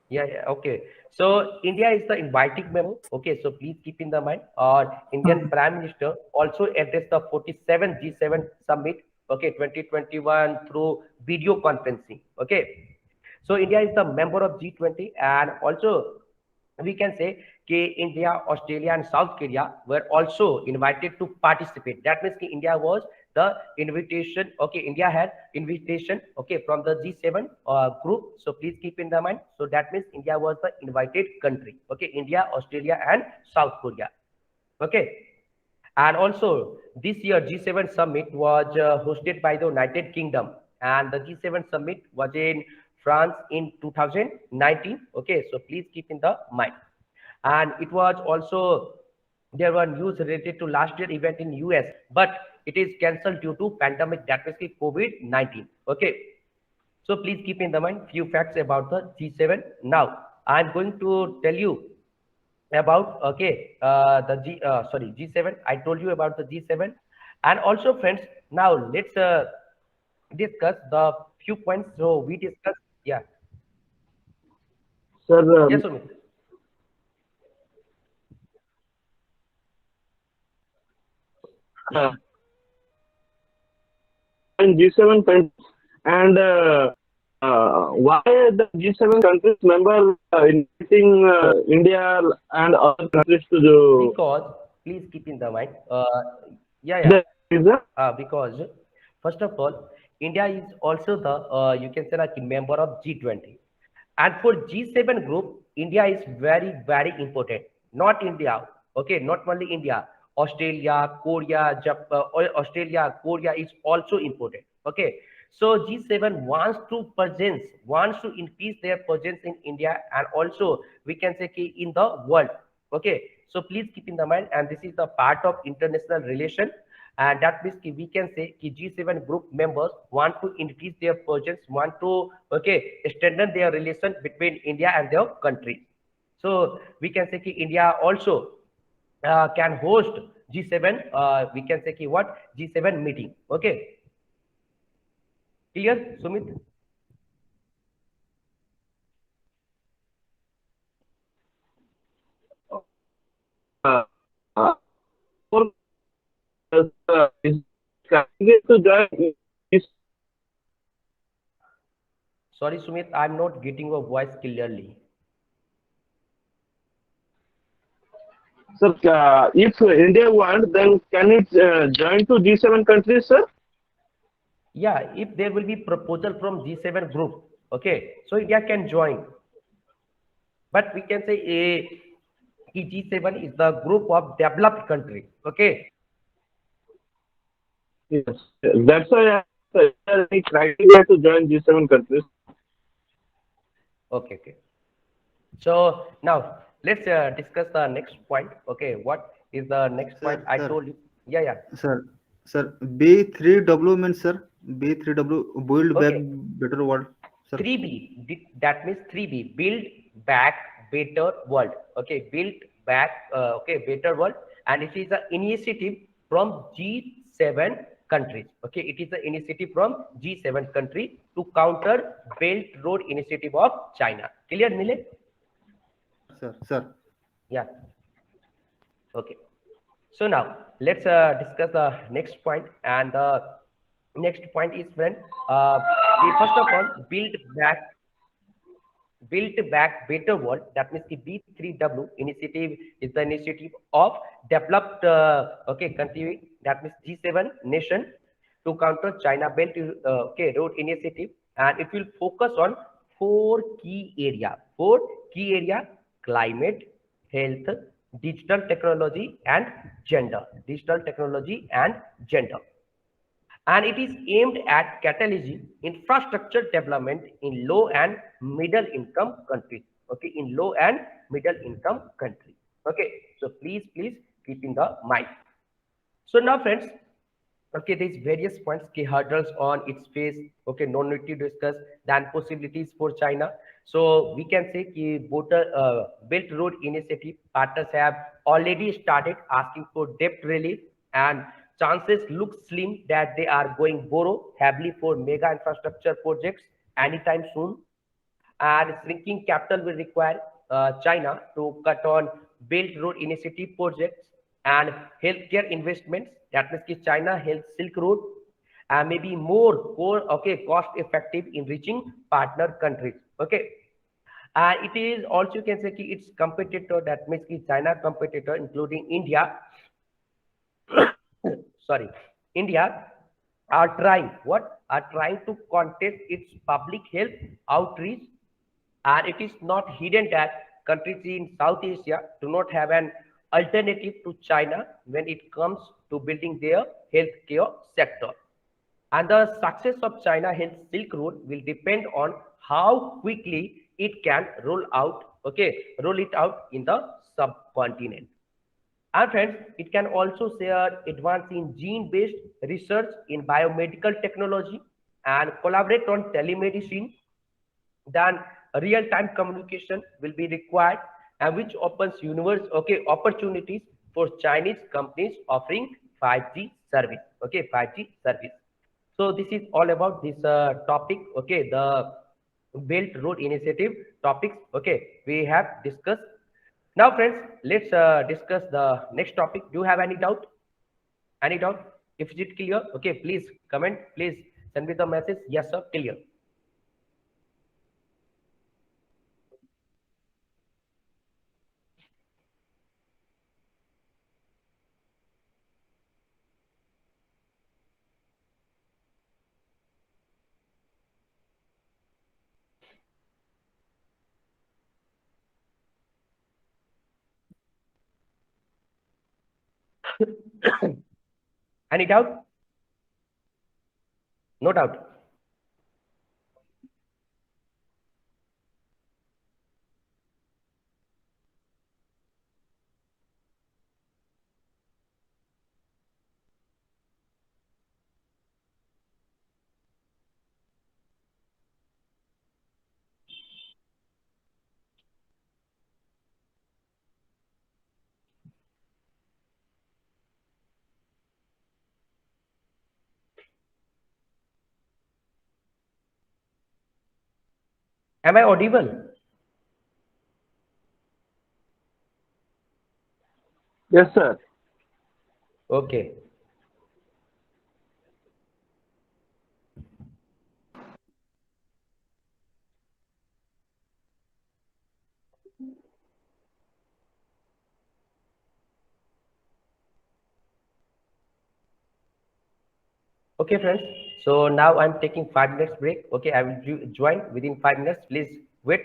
Yeah, okay. So India is the inviting member. Okay, so please keep in the mind. Our Indian Prime Minister also addressed the 47th G7 summit. Okay, 2021 through video conferencing. Okay, so India is the member of G20, and also we can say India, Australia, and South Korea were also invited to participate. That means India was the invitation. Okay, India had invitation. Okay, from the G7 group. So please keep in the mind. So that means India was the invited country. Okay, India, Australia, and South Korea. Okay. And also this year G7 summit was hosted by the United Kingdom, and the G7 summit was in France in 2019. Okay, so please keep in the mind. And it was also, there were news related to last year event in US, but it is cancelled due to pandemic, that is COVID-19. Okay, so please keep in the mind few facts about the G7. Now I'm going to tell you about G7. I told you about the G7. And also friends, now let's discuss the few points. So we discussed, yeah. Sir, Yes, Sumit. in G7 countries, and why the G7 countries member inviting India and other countries to do Because please keep in the mind, the reason? because first of all, India is also the you can say like a member of G20, and for G7 group, India is very very important. Not India, okay, not only India, Australia, Korea, Australia, Korea is also important. Okay, so G7 wants to increase their presence in India, and also we can say in the world. Okay, so please keep in the mind, and this is the part of international relation, and that means we can say G7 group members want to increase their presence, want to strengthen their relation between India and their country. So we can say India also can host G7. We can say what G7 meeting. Okay, clear, Sumit? For is candidate to join this. Sorry, Sumit, I'm not getting your voice clearly. Sir, if India wants, then can it join to G7 countries, sir? Yeah, if there will be proposal from G7 group, okay, so India can join. But we can say G7 is the group of developed country. Okay. Yes. That's why I any criteria to join G7 countries. Okay. Okay. So now let's discuss the next point. Okay, what is the next point? I Sir. told you. Yeah, yeah. Sir, Sir, B3W means, sir, B3W, Build Back Okay, Better World, sir. 3B, that means 3B, build back better world. Okay, build back, okay, better world. And it is an initiative from G7 countries. Okay, it is an initiative from G7 country to counter Belt Road Initiative of China. Clear, Nile? Sir. Yeah. Okay. So now let's discuss the next point, and the next point is when first of all build back better world. That means the B3W initiative is the initiative of developed okay country, that means G7 nation, to counter China Belt okay road initiative, and it will focus on four key area: climate, health, digital technology and gender. And it is aimed at catalyzing infrastructure development in low and middle income countries. Okay, in low and middle income countries. Okay, so please keep in the mind. So now, friends, okay, there's various points, key hurdles on its face. Okay, no need to discuss. Then possibilities for China. So we can say कि Belt Road Initiative partners have already started asking for debt relief, and chances look slim that they are going borrow heavily for mega infrastructure projects anytime soon. And shrinking capital will require China to cut on Belt Road Initiative projects and healthcare investments. That means कि China Health Silk Road maybe okay, cost effective in reaching partner countries. Okay. It is also, you can say कि its competitor, that means कि China competitor including India, sorry, India are trying to contest its public health outreach, and it is not hidden that countries in South Asia do not have an alternative to China when it comes to building their healthcare sector. And the success of China Health Silk Road will depend on how quickly it can roll it out in the subcontinent. And friends, it can also share advance in gene-based research in biomedical technology and collaborate on telemedicine. Then real-time communication will be required, and which opens opportunities for Chinese companies offering 5G service. Okay, 5G service. So this is all about this topic. Okay, the Belt Road Initiative topics. Okay, we have discussed. Now, friends, let's discuss the next topic. Do you have any doubt? Any doubt? If it is clear, okay, please comment. Please send me the message. Yes, sir, clear. Any doubt? No doubt. Am I audible? Yes, sir. Okay. Okay, friends. So now I'm taking 5 minutes break. Okay, I will join within 5 minutes. Please wait.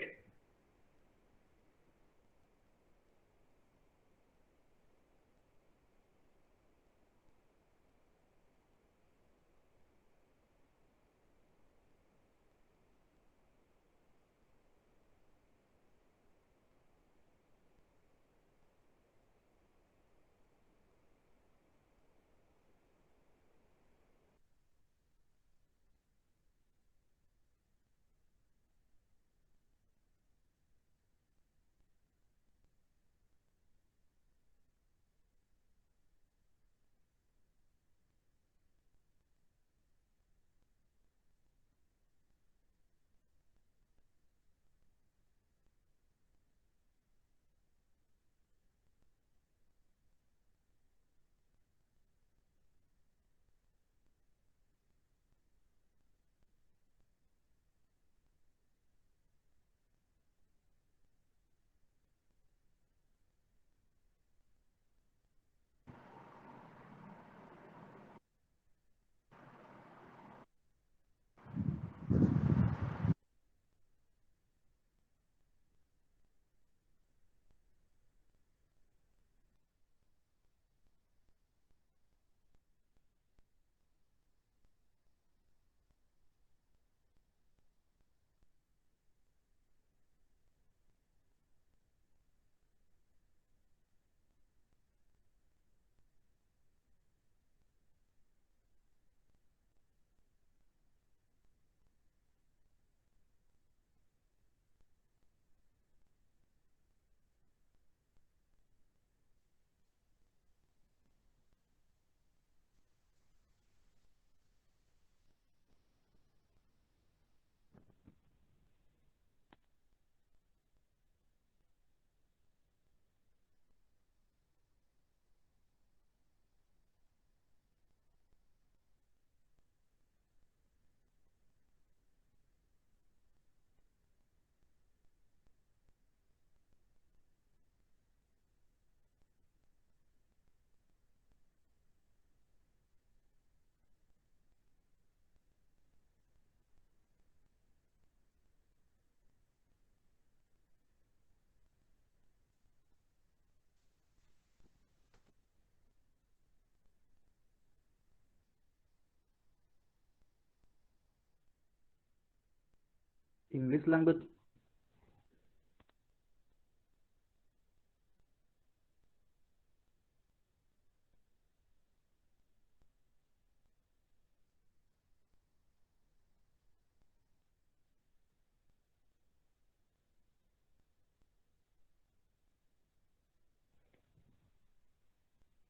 English language.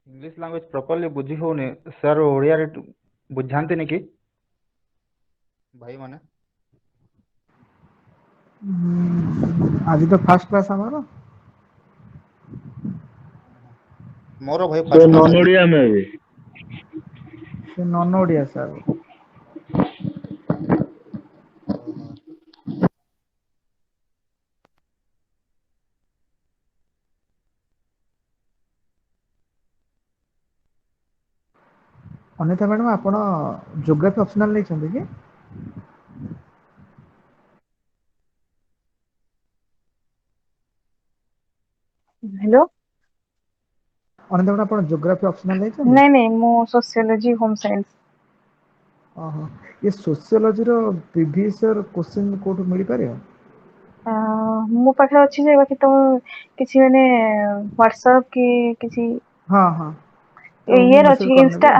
English language properly ବୁଝି ହଉନି sir ଓଡ଼ିଆରେ ବୁଝାନ୍ତିନି କି ଭାଇ ମାନେ ଆଜି ତ first class ଆମର ମୋର ଭାଇ So ଫାର୍ଷ୍ଟ କ୍ଲାସ୍ ଆଜି non-ODA maybe. ସେ ନନ୍ ଓଡ଼ିଆ ସାର୍ ଓହୋ ଅନିତା ମ୍ୟାଡ଼ାମ ଆପଣ ଜୋଗ୍ରାଫି ଅପସନାଲ ନେଇଛନ୍ତି କି हेलो ଅନିତା ମ୍ୟାଡ଼ାମ ଆପଣ ଜୋଗ୍ରାଫି ଅପସନାଲ ନେଇଛନ୍ତି नहीं नहीं मो सोशियोलॉजी होम साइंस ଓହୋ ଏ ସୋସିଓଲୋଜିର ପ୍ରିଭିୟସ୍ ଇୟର କ୍ୱେଶ୍ଚିନ୍ କୋଉଠୁ ମିଳିପାରିବ ମୋ ପାଖରେ ଅଛି ଯେ ବାକି ତ କିଛି ମାନେ WhatsApp କି କିଛି ହଁ ହଁ ତ ମୁଁ ଇଏର ମେସେଜ ଅଛି କରିନେବି ଇନଷ୍ଟା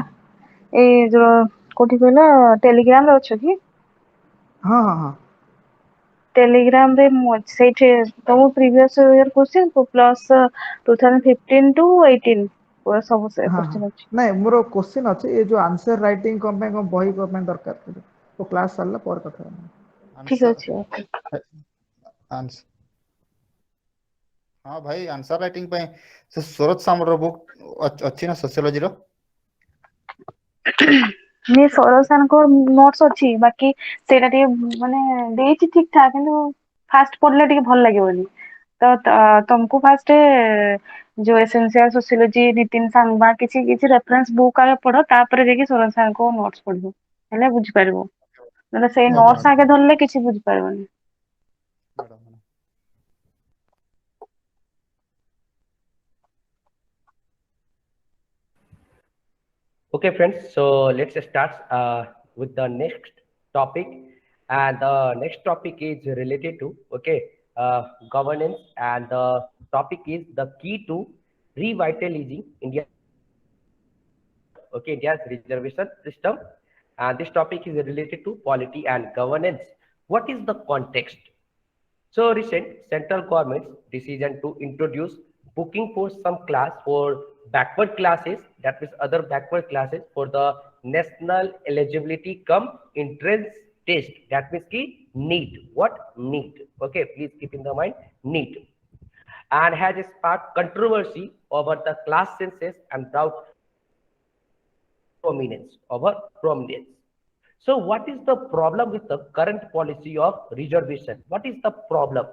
ଏ ଯୋଉ କୋଉଠି କହିଲ ଟେଲିଗ୍ରାମ ରେ ଅଛ କି ହଁ ହଁ ହଁ ଟେଲିଗ୍ରାମ ରେ ମୁଁ ଅଛି ସେଇଠି ତ ମୁଁ previous year question plus 2015 to 18 ପୁରା ସବୁ ସେ ହଁ ହଁ क्वेश्चन ଅଛି ନାଇଁ ମୋର କ୍ୱେଶ୍ଚିନ୍ ଅଛି ଏ ଯୋଉ ଆନ୍ସର ରାଇଟିଂ କଣ ପାଇଁ କଣ ବହି କଣ ପାଇଁ ଦରକାର ଥିଲା ତ କ୍ଲାସ୍ ସରିଲା ପରେ କଥା ହେବା ଠିକ ଆନ୍ସର ଅଛି ଓକେ ଆନ୍ସର ହଁ ଭାଇ ଆନ୍ସର ରାଇଟିଂ ପାଇଁ ସେ ସୁରଜ ସାମର ବୁକ୍ ଅଛି ନା ସୋସିଓଲୋଜିର ମୁଁ ସୌରଭ ସାରଙ୍କ ନୋଟ୍ସ ଅଛି ବାକି ସେଇଟା ଟିକେ ମାନେ ଦେଇଛି ଠିକ ଠାକ କିନ୍ତୁ ଫାଷ୍ଟ ପଢିଲେ ଟିକେ ଭଲ ଲାଗିବନି ତ ତମକୁ ଫାଷ୍ଟ जो एसेंशियल सोशियोलॉजी नितिन सांगबा କିଛି କିଛି ରେଫରେନ୍ସ ବୁକ୍ ଆଗ ପଢ ତାପରେ ଯାଇକି ସୌରଭ ସାରଙ୍କ ନୋଟ୍ସ ପଢିବ ହେଲେ ବୁଝିପାରିବ ନହେଲେ ସେଇ ଓକେ ନୋଟ୍ସ ଆଗେ ଧରିଲେ କିଛି ବୁଝିପାରିବନି madam Okay, friends, so let's start with the next topic. And the next topic is related to, governance. And the topic is the key to revitalizing India's reservation system. And this topic is related to polity and governance. What is the context? So recent central government's decision to introduce booking for some class for backward classes, that means other backward classes for the national eligibility come entrance test. That means ki NEET. What? NEET. Okay, please keep in the mind NEET. And has sparked controversy over the class census and brought prominence over prominence. So what is the problem with the current policy of reservation? What is the problem?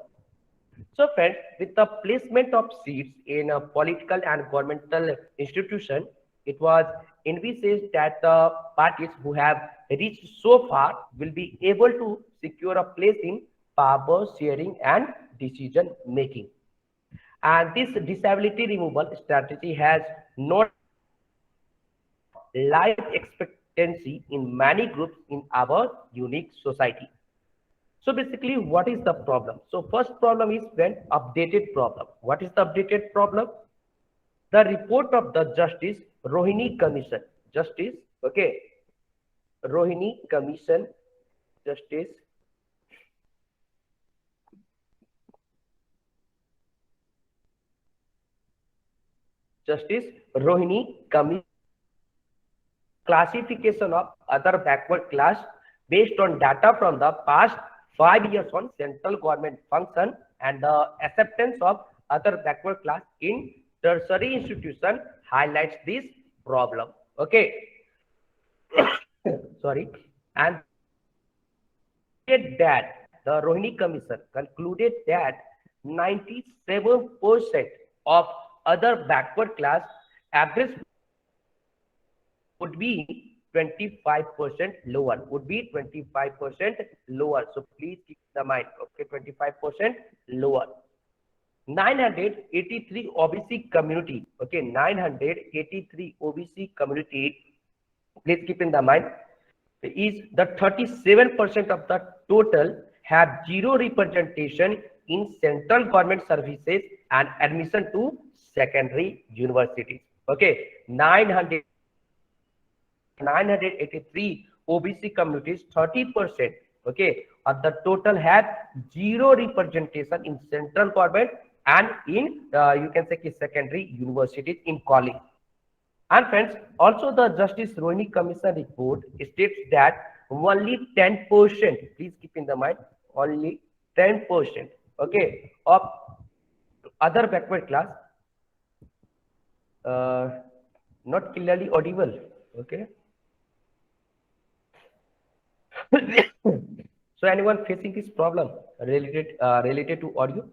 So friends, with the placement of seats in a political and governmental institution, it was envisaged that the parties who have reached so far will be able to secure a place in power sharing and decision making. And this disability removal strategy has not life expectancy in many groups in our unique society. So basically, what is the problem? So first problem is when updated problem. What is the updated problem? The report of the Justice Rohini Commission. Justice, okay, Rohini Commission, Justice Rohini Commission classification of other backward class based on data from the past 5 years on central government function and the acceptance of other backward class in tertiary institution highlights this problem. Okay. Sorry. And that the Rohini Commission concluded that 97% of other backward class average would be 25% lower, would be 25% lower. So please keep in mind, okay, 25% lower. 983 OBC community, okay, 983 OBC community, please keep in the mind, is the 37% of the total have zero representation in central government services and admission to secondary universities. Okay, 983 OBC communities, 30%, okay, of the total have zero representation in central government and in you can say secondary universities in college. And friends, also the Justice Rohini Commission report states that only 10%, please keep in the mind, only 10%, okay, of other backward class, not clearly audible, okay. So anyone facing this problem related to audio?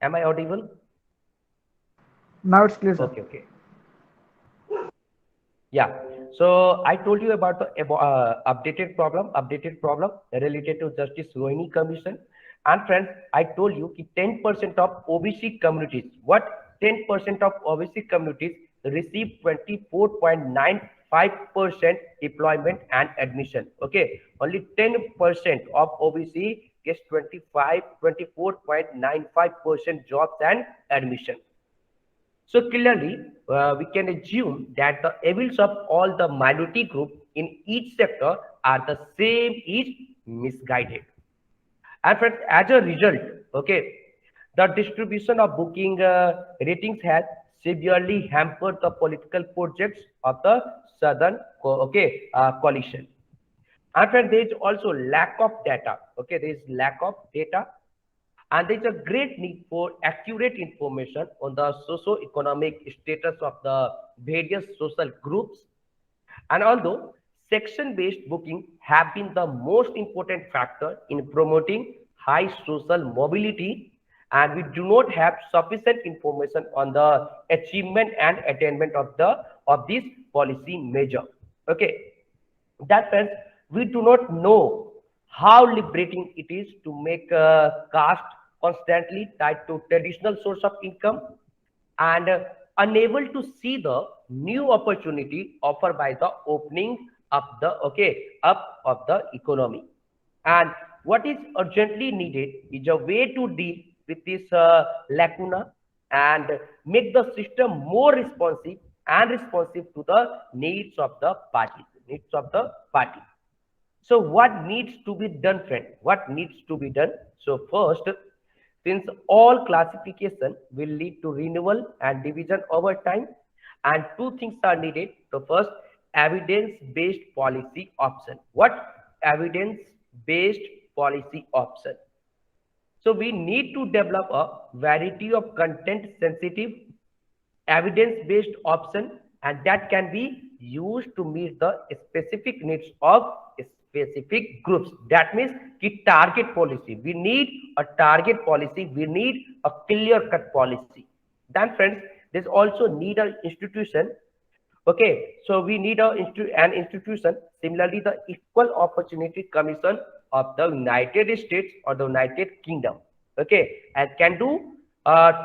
Am I audible? Now it's clear, sir. Okay, okay. Yeah. So I told you about the updated problem related to Justice Rohini Commission. And friends, I told you 10% of OBC communities, what 10% of OBC communities receive 24.95% employment and admission. Okay, only 10% of OBC gets 24.95% jobs and admission. So clearly, we can assume that the evils of all the minority group in each sector are the same, is misguided. And friends, as a result, okay, the distribution of booking ratings has severely hampered the political projects of the Southern coalition. And friends, there is also lack of data. Okay, there is lack of data. And there is a great need for accurate information on the socio-economic status of the various social groups. And although section-based booking have been the most important factor in promoting high social mobility, and we do not have sufficient information on the achievement and attainment of this policy measure. Okay, that means we do not know how liberating it is to make caste constantly tied to traditional source of income and unable to see the new opportunity offered by the opening up the up of the economy. And what is urgently needed is a way to deal with this lacuna and make the system more responsive to the needs of the party. So what needs to be done, friend? What needs to be done? So first, since all classification will lead to renewal and division over time, and two things are needed. So first, evidence-based policy option. What? Evidence-based policy option. So we need to develop a variety of content-sensitive evidence-based option, and that can be used to meet the specific needs of specific groups. That means the target policy. We need a target policy. We need a clear-cut policy. Then, friends, there's also need an institution. Okay, so we need an institution. Similarly, the Equal Opportunity Commission of the United States or the United Kingdom. Okay, and can do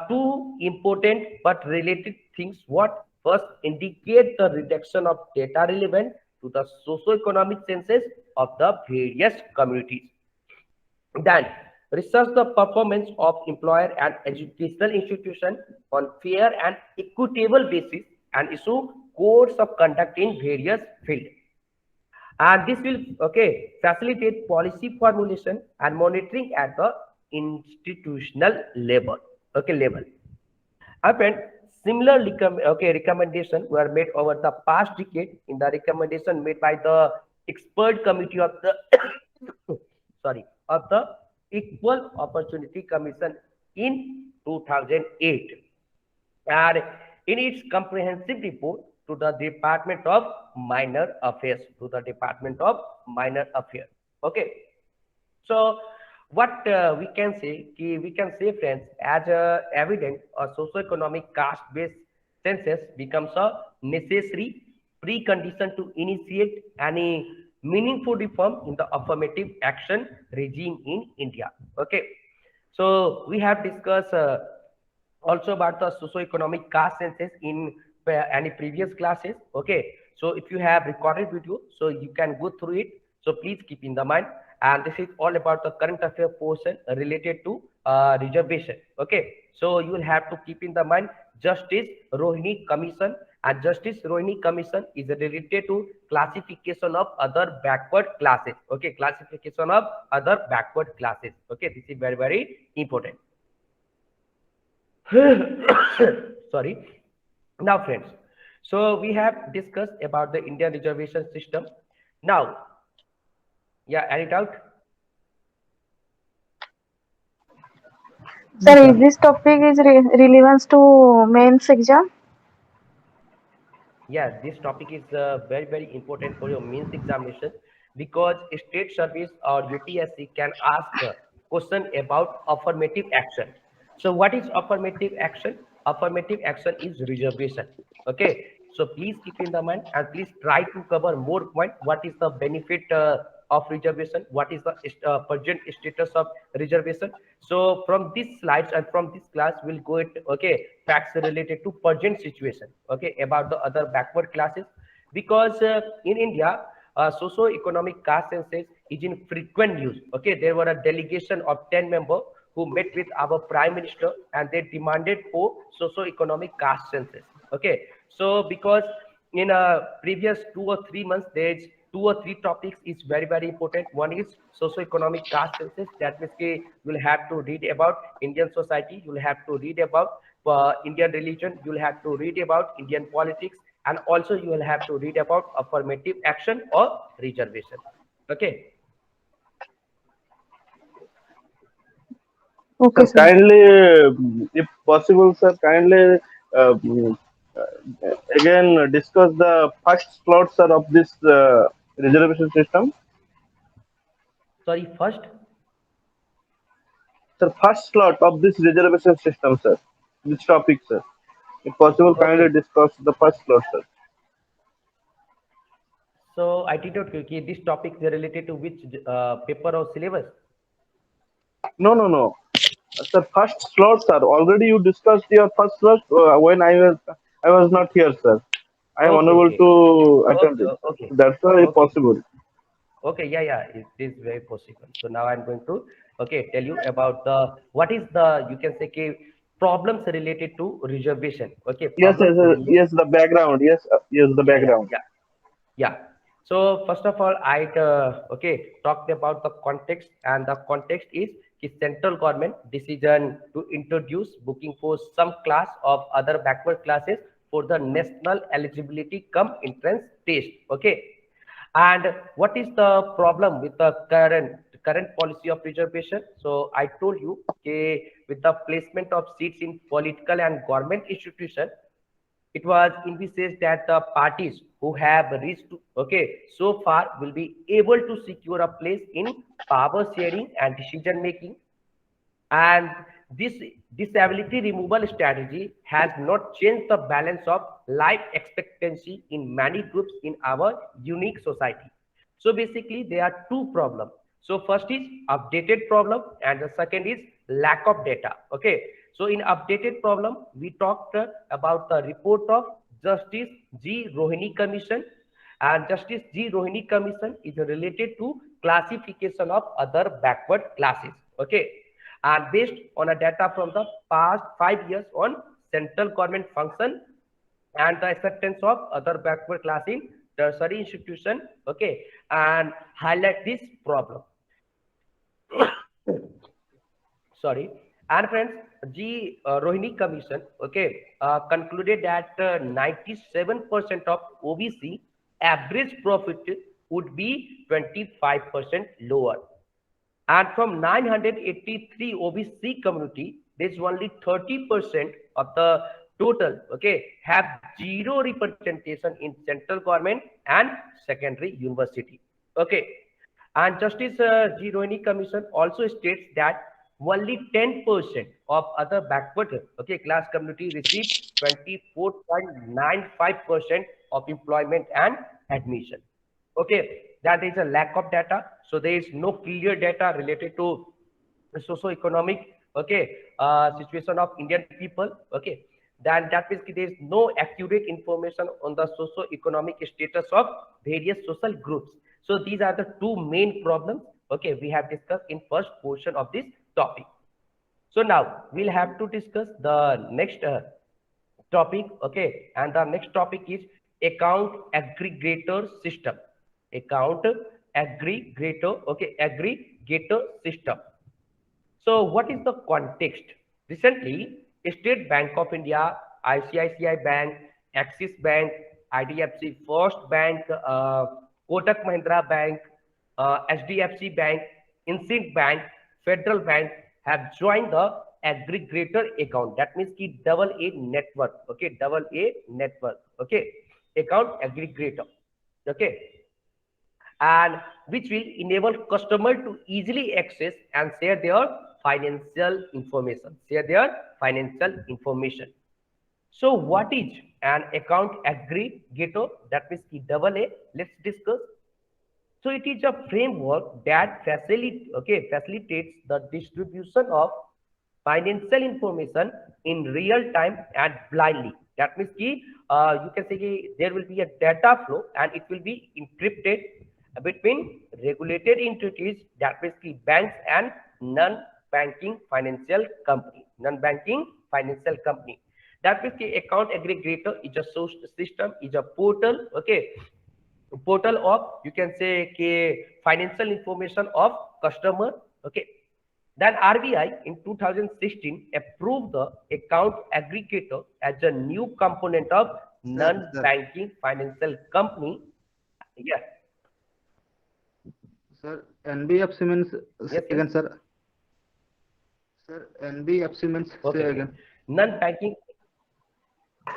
two important but related things. What? First, indicate the reduction of data relevant to the socio-economic census of the various communities. Then, research the performance of employer and educational institution on fair and equitable basis and issue codes of conduct in various fields. And this will facilitate policy formulation and monitoring at the institutional level. And similar recommendation were made over the past decade in the recommendation made by the expert committee of the of the Equal Opportunity Commission in 2008, and in its comprehensive report to the Department of Minor Affairs. Okay, so what we can say, friends, as evident, a socio-economic caste-based census becomes a necessary precondition to initiate any meaningful reform in the affirmative action regime in India. Okay, so we have discussed also about the socio-economic caste census in any previous classes. Okay, so if you have recorded video, so you can go through it. So please keep in the mind. and this is all about the current affair portion related to reservation. Okay, so you will have to keep in the mind Justice Rohini Commission, and Justice Rohini Commission is related to classification of other backward classes. Okay, classification of other backward classes. Okay, this is very, very important. Sorry. Now, friends, so we have discussed about the Indian reservation system. Now, yeah, any doubt? Sir, is this topic is relevance to mains exam? Yeah, this topic is very, very important for your mains examination, because state service or UPSC can ask a question about affirmative action. So what is affirmative action? Affirmative action is reservation. Okay, so please keep in the mind and please try to cover more point. What is the benefit of reservation? What is the present status of reservation? So from these slides and from this class, we'll go it, okay, facts related to present situation, okay, about the other backward classes. Because in India, socio-economic caste census is in frequent use. Okay, there were a delegation of 10 members who met with our Prime Minister and they demanded for socio-economic caste census. Okay, so because in a previous 2 or 3 months, there's 2 or 3 topics is very, very important. One is socio-economic caste census. That means you will have to read about Indian society. You will have to read about Indian religion. You will have to read about Indian politics, and also you will have to read about affirmative action or reservation. Okay. Okay, Sir, sir. kindly, if possible, sir, kindly again discuss the first slot, sir, of this reservation system. Sorry, first. Sir, first slot of this reservation system, sir. This topic, sir. If possible, kindly Okay. discuss the first slot, sir. So I did not okay, this topic is related to which paper or syllabus? No, no, no. Sir, first slot, sir. Already you discussed your first slot when I was not here, sir. I am Okay, unable okay. to attend Okay, it. okay. That's why if Okay. possible. Okay, yeah, it is very possible. So now I'm going to tell you about the what is the, you can say, problems related to reservation. Okay, Yes, yes, problems yes, related. yes, the background. Yes, yes, the Yeah, background. yeah. So first of all, I talked about the context, and the context is the central government decision to introduce booking for some class of other backward classes for the national eligibility cum entrance test. Okay, and what is the problem with the current policy of reservation? So I told you, okay, with the placement of seats in political and government institutions, it was envisaged that the parties who have reached so far will be able to secure a place in power sharing and decision making. And this disability removal strategy has not changed the balance of life expectancy in many groups in our unique society. So basically, there are two problems. So first is updated problem, and the second is lack of data. Okay. So in updated problem, we talked about the report of Justice G. Rohini Commission, and Justice G. Rohini Commission is related to classification of other backward classes. Okay, and based on a data from the past 5 years on central government function and the acceptance of other backward class in tertiary institution. Okay, and highlight this problem. Sorry. And friends, G. Rohini Commission, concluded that 97% of OBC average profit would be 25% lower. And from 983 OBC community, there's only 30% of the total, have zero representation in central government and secondary university. Okay. And Justice G. Rohini Commission also states that only 10% of other backward class community receive 24.95% of employment and admission. Okay, that is a lack of data. So there is no clear data related to the socio-economic situation of Indian people. Okay, then that means there is no accurate information on the socio-economic status of various social groups. So these are the two main problems Okay, we have discussed in first portion of this topic. So now we'll have to discuss the next topic. Okay, and the next topic is account aggregator system. Account aggregator. Okay, aggregator system. So what is the context? Recently, State Bank of India, ICICI Bank, Axis Bank, IDFC First Bank, Kotak Mahindra Bank, HDFC Bank, IndusInd Bank, Federal Bank have joined the aggregator account. That means ki double A network. Okay, double A network. Okay, account aggregator. Okay, and which will enable customer to easily access and share their financial information. So what is an account aggregator? That means ki double A. Let's discuss. So it is a framework that facilitates the distribution of financial information in real time and blindly. That means ki, you can say ki there will be a data flow and it will be encrypted between regulated entities, that means ki banks and non-banking financial company. That means ki account aggregator is a source system, is a portal. Okay, portal of, you can say ki financial information of customer. Okay, then RBI in 2016 approved the account aggregator as a new component of non-banking financial company. Yeah. Sir, NBFC means Yes, again, sir. Sir, NBFC means Okay. say again. Non-banking.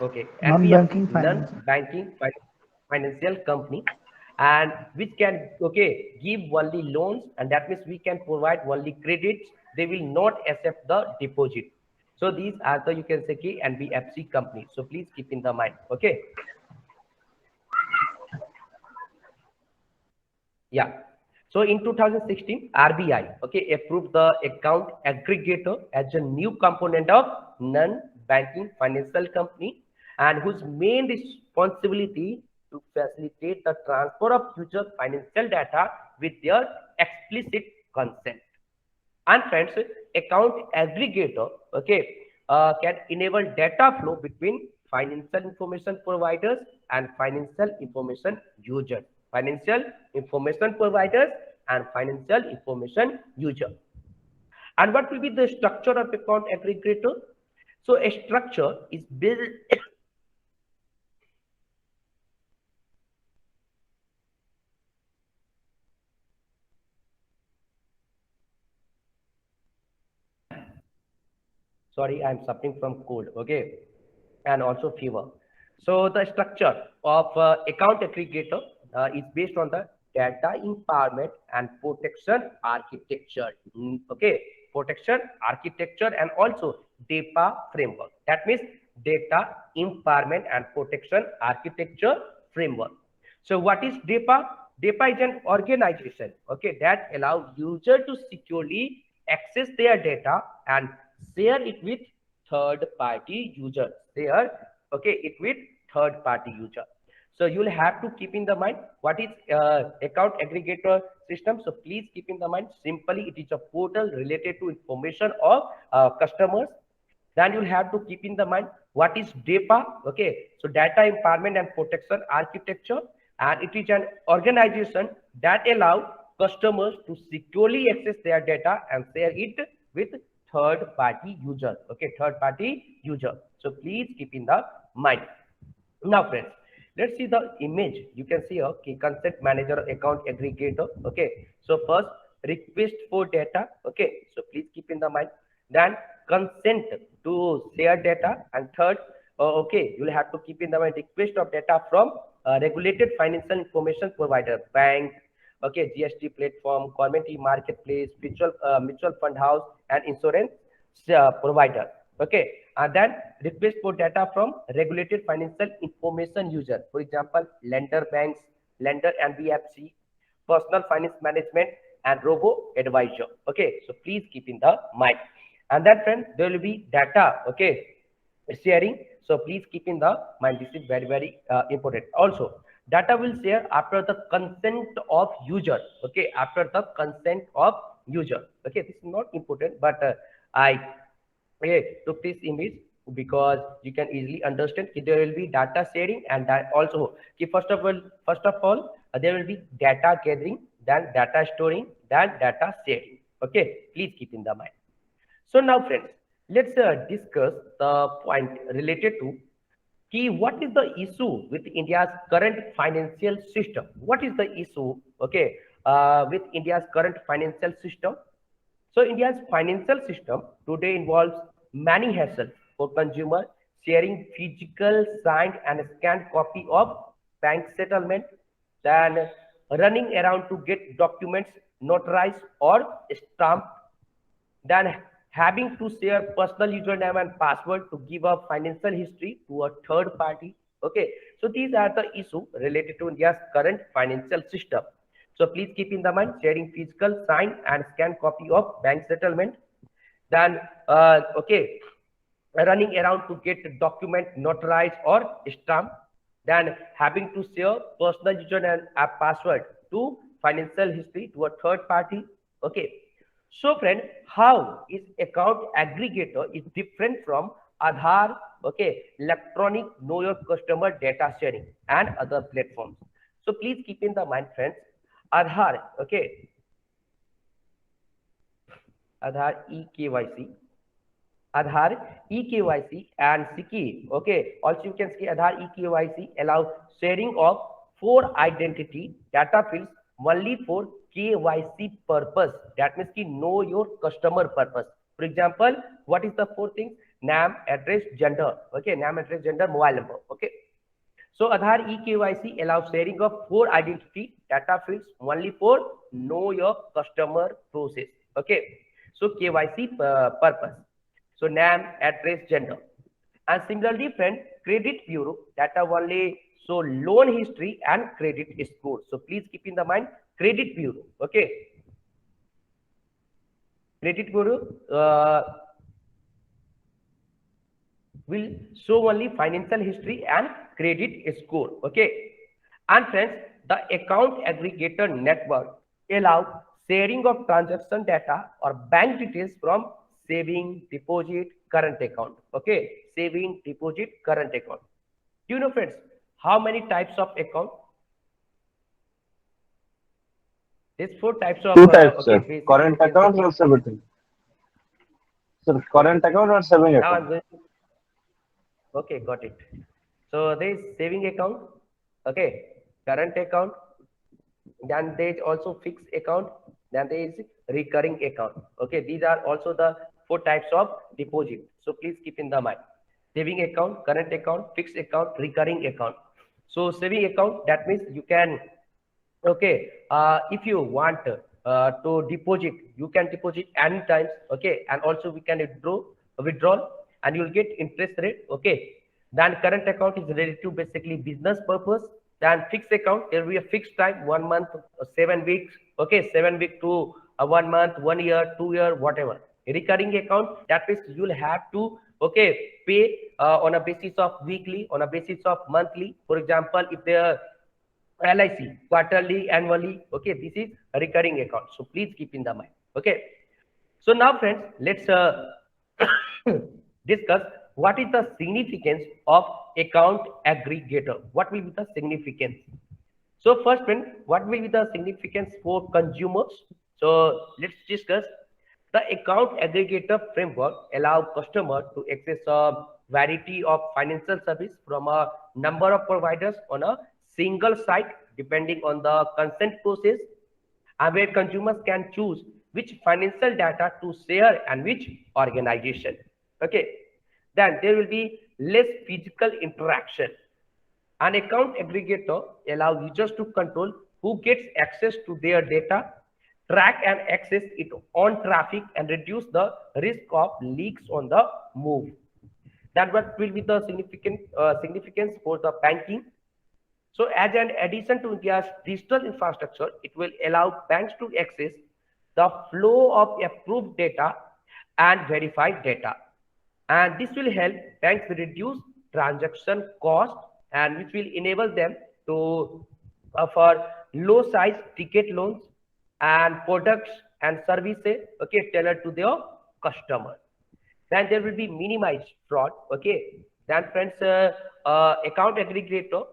Okay. Non-banking NBFC, finance. non-banking financial company, and which can give only loans, and that means we can provide only credits. They will not accept the deposit. So these are the, you can say ki NBFC company. So please keep in the mind. Okay. Yeah. So in 2016, RBI approved the account aggregator as a new component of non-banking financial company, and whose main responsibility to facilitate the transfer of user financial data with their explicit consent. And friends, account aggregator can enable data flow between financial information providers and financial information users. And what will be the structure of account aggregator? So a structure is built sorry, I'm suffering from cold, okay, and also fever. So the structure of account aggregator is based on the data empowerment and protection architecture. Okay, protection architecture and also DEPA framework. That means data empowerment and protection architecture framework. So what is DEPA? DEPA is an organization, okay, that allows user to securely access their data and share it with third-party users. So you'll have to keep in the mind what is account aggregator system. So please keep in the mind, simply it is a portal related to information of customers. Then you'll have to keep in the mind what is DEPA. Okay, so data empowerment and protection architecture, and it is an organization that allows customers to securely access their data and share it with third-party user. Okay, third-party user. So please keep in the mind. Now, friends, let's see the image. You can see a key consent manager account aggregator. Okay, so first request for data. Okay, so please keep in the mind. Then consent to share data, and third, okay, you'll have to keep in the mind request of data from regulated financial information provider, bank, okay, GST platform, government marketplace, mutual fund house, and insurance provider. Okay, and then request for data from regulated financial information user, for example, lender banks, lender NBFC, personal finance management, and robo advisor. Okay, so please keep in the mind. And then, friends, there will be data, okay, sharing. So please keep in the mind, this is very, very important. Also, Data will share after the consent of user. Okay, after the consent of user. Okay, this is not important, but I took this image because you can easily understand there will be data sharing, and that also first of all there will be data gathering, then data storing, then data sharing. Okay, please keep in the mind. So now friends, let's discuss the point related to what is the issue with India's current financial system. What is the issue, okay, with India's current financial system? So India's financial system today involves many hassles for consumer, sharing physical, signed and scanned copy of bank settlement, then running around to get documents notarized or stamped, then having to share personal username and password to give a financial history to a third party. Okay, so these are the issues related to India's current financial system. So please keep in the mind sharing physical, signed and scanned copy of bank settlement, then okay, running around to get document notarized or stamped, then having to share personal username and password to financial history to a third party. Okay, so friend, how is account aggregator is different from Aadhaar, okay, electronic know your customer data sharing and other platforms? So please keep in the mind, friends, Aadhaar, okay, Aadhaar eKYC, Aadhaar eKYC and Siki, okay, also you can see Aadhaar eKYC allows sharing of 4 identity data fields only for KYC purpose. That means ki know your customer purpose. For example, what is the 4 things? Name, address, gender. Okay, name, address, gender, mobile number. Okay. So Aadhaar eKYC allows sharing of 4 identity data fields only for know your customer process. Okay. So KYC purpose. So name, address, gender. And similarly, friend, credit bureau data only so loan history and credit score. So please keep in the mind credit bureau. Okay, credit bureau will show only financial history and credit score. Okay, and friends, the account aggregator network allows sharing of transaction data or bank details from saving, deposit, current account. Okay, saving, deposit, current account. Do you know, friends, how many types of account? There's 4 types of 2 types, sir. okay, Current account or saving. Sir, current account or saving now I'm account? going to, okay, got it. So there is saving account, okay, current account, then there is also fixed account, then there is recurring account. Okay, these are also the 4 types of deposit. So please keep in the mind saving account, current account, fixed account, recurring account. So saving account, that means you can, okay, if you want to deposit, you can deposit anytime. Okay, and also we can withdraw and you'll get interest rate. Okay, then current account is related to basically business purpose. Then fixed account, there will be a fixed time, 1 month, 7 weeks. Okay, 7 weeks to 1 month, 1 year, 2 year, whatever. Recurring account, that means you'll have to, okay, pay on a basis of weekly, on a basis of monthly. For example, if the LIC quarterly, annually, okay, this is a recurring account. So please keep in the mind. Okay, so now friends, let's discuss what is the significance of account aggregator. What will be the significance? So first, friend, what will be the significance for consumers? So let's discuss. The account aggregator framework allows customers to access a variety of financial service from a number of providers on a single site depending on the consent process, and where consumers can choose which financial data to share and which organization. Okay, then there will be less physical interaction. An account aggregator allows users to control who gets access to their data, track and access it on traffic, and reduce the risk of leaks on the move. That what will be the significance for the banking. So as an addition to India's digital infrastructure, it will allow banks to access the flow of approved data and verified data. And this will help banks reduce transaction cost, and which will enable them to offer low size ticket loans and products and services, okay, tailored to their customer. Then there will be minimized fraud, okay. Then friends, account aggregator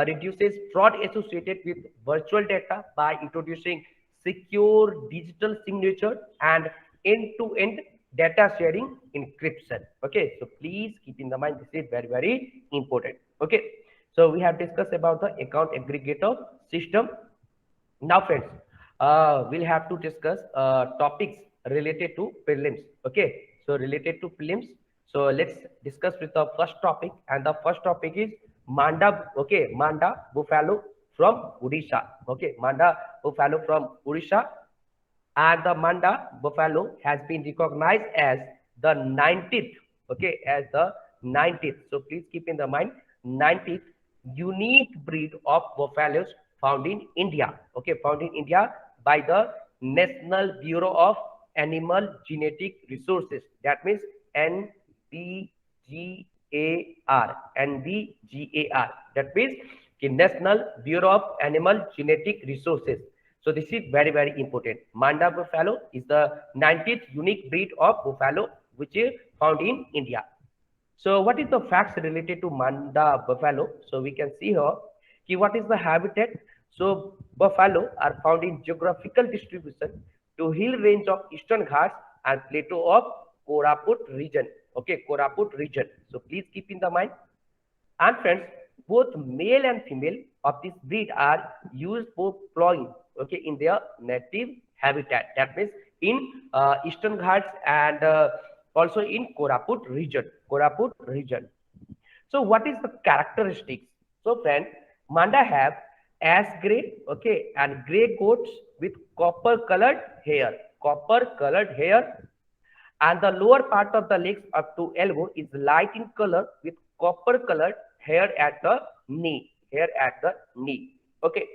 reduces fraud associated with virtual data by introducing secure digital signature and end-to-end data sharing encryption. Okay, so please keep in the mind, this is very, very important. Okay, so we have discussed about the account aggregator system. Now friends, we'll have to discuss topics related to prelims. Okay, so related to prelims, so let's discuss with the first topic, and the first topic is Manda. Okay, Manda buffalo from Odisha. Okay, Manda buffalo from Odisha, and the Manda buffalo has been recognized as the 19th. Okay, as the 19th. So please keep in the mind, 19th unique breed of buffaloes found in India. Okay, found in India by the National Bureau of Animal Genetic Resources. That means NBGAR. NBGAR. That means the National Bureau of Animal Genetic Resources. So this is very, very important. Manda buffalo is the 19th unique breed of buffalo which is found in India. So what is the facts related to Manda buffalo? So we can see here, what is the habitat? So buffalo are found in geographical distribution to hill range of Eastern Ghats and plateau of Koraput region. Okay, Koraput region. So please keep in the mind. And friends, both male and female of this breed are used for plowing, okay, in their native habitat. That means in Eastern Ghats and also in Koraput region. Koraput region. So what is the characteristics? So friend, Manda have ash gray, okay, and gray coats with copper colored hair. Copper colored hair, and the lower part of the legs up to elbow is light in color with copper colored hair at the knee. Hair at the knee. Okay.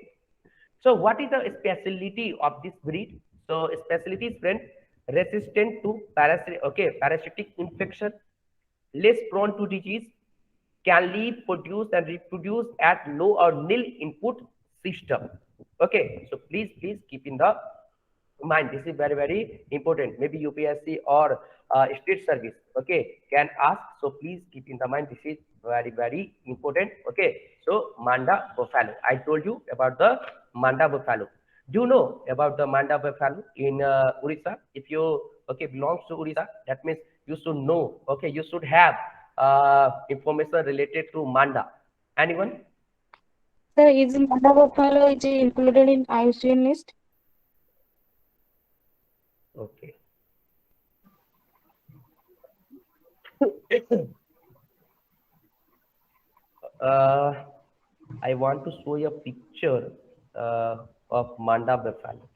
So what is the specialty of this breed? So specialty is, friend, resistant to parasitic infection, less prone to disease, can live, produce and reproduce at low or nil input system. Okay, so please keep in the mind, this is very, very important. Maybe UPSC or state service, okay, can ask. So please keep in the mind, this is very, very important. Okay, so Manda buffalo, I told you about the Manda buffalo. Do you know about the Manda buffalo in Orissa? If you belongs to Orissa, that means you should know. Okay, you should have information related to Manda. Anyone? Sir, is Manda buffalo is included in IUCN list? Okay. I want to show you a picture of Manda buffalo.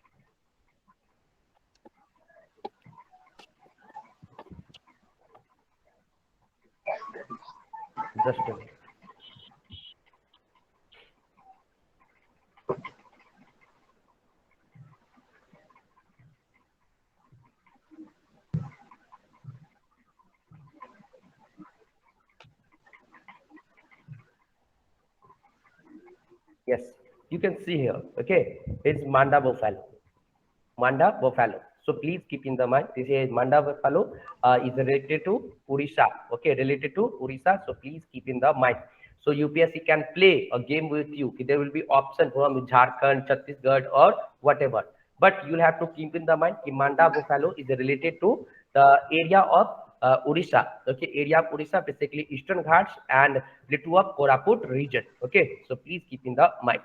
Just a minute. Yes, you can see here. Okay, it's Manda buffalo. Manda buffalo. So please keep in the mind, this is Manda buffalo is related to Orissa. Okay, related to Orissa. So please keep in the mind. So UPSC can play a game with you. There will be option from Jharkhand, Chhattisgarh, or whatever. But you'll have to keep in the mind that Manda buffalo is related to the area of Orissa. Okay, area of Orissa, basically Eastern Ghats and plateau of Koraput region. Okay, so please keep in the mind.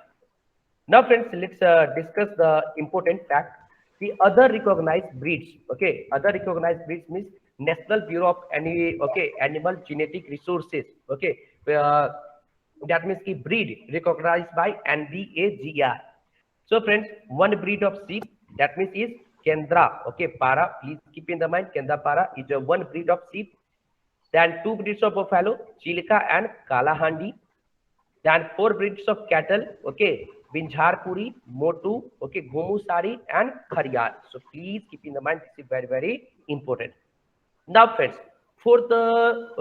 Now, friends, let's discuss the important fact. The other recognized breeds. Okay, other recognized breeds means National Bureau of Animal Genetic Resources. Okay, that means the breed recognized by NBAGR. So, friends, one breed of sheep, that means is Kendra. Okay, Para. Please keep in the mind, Kendra Para is one breed of sheep. Then two breeds of buffalo, Chilka and Kalahandi. Then four breeds of cattle. Okay, Binjharpuri, Motu, okay, Gomusari and Kharyal. So please keep in the mind, this is very, very important. Now, friends, for the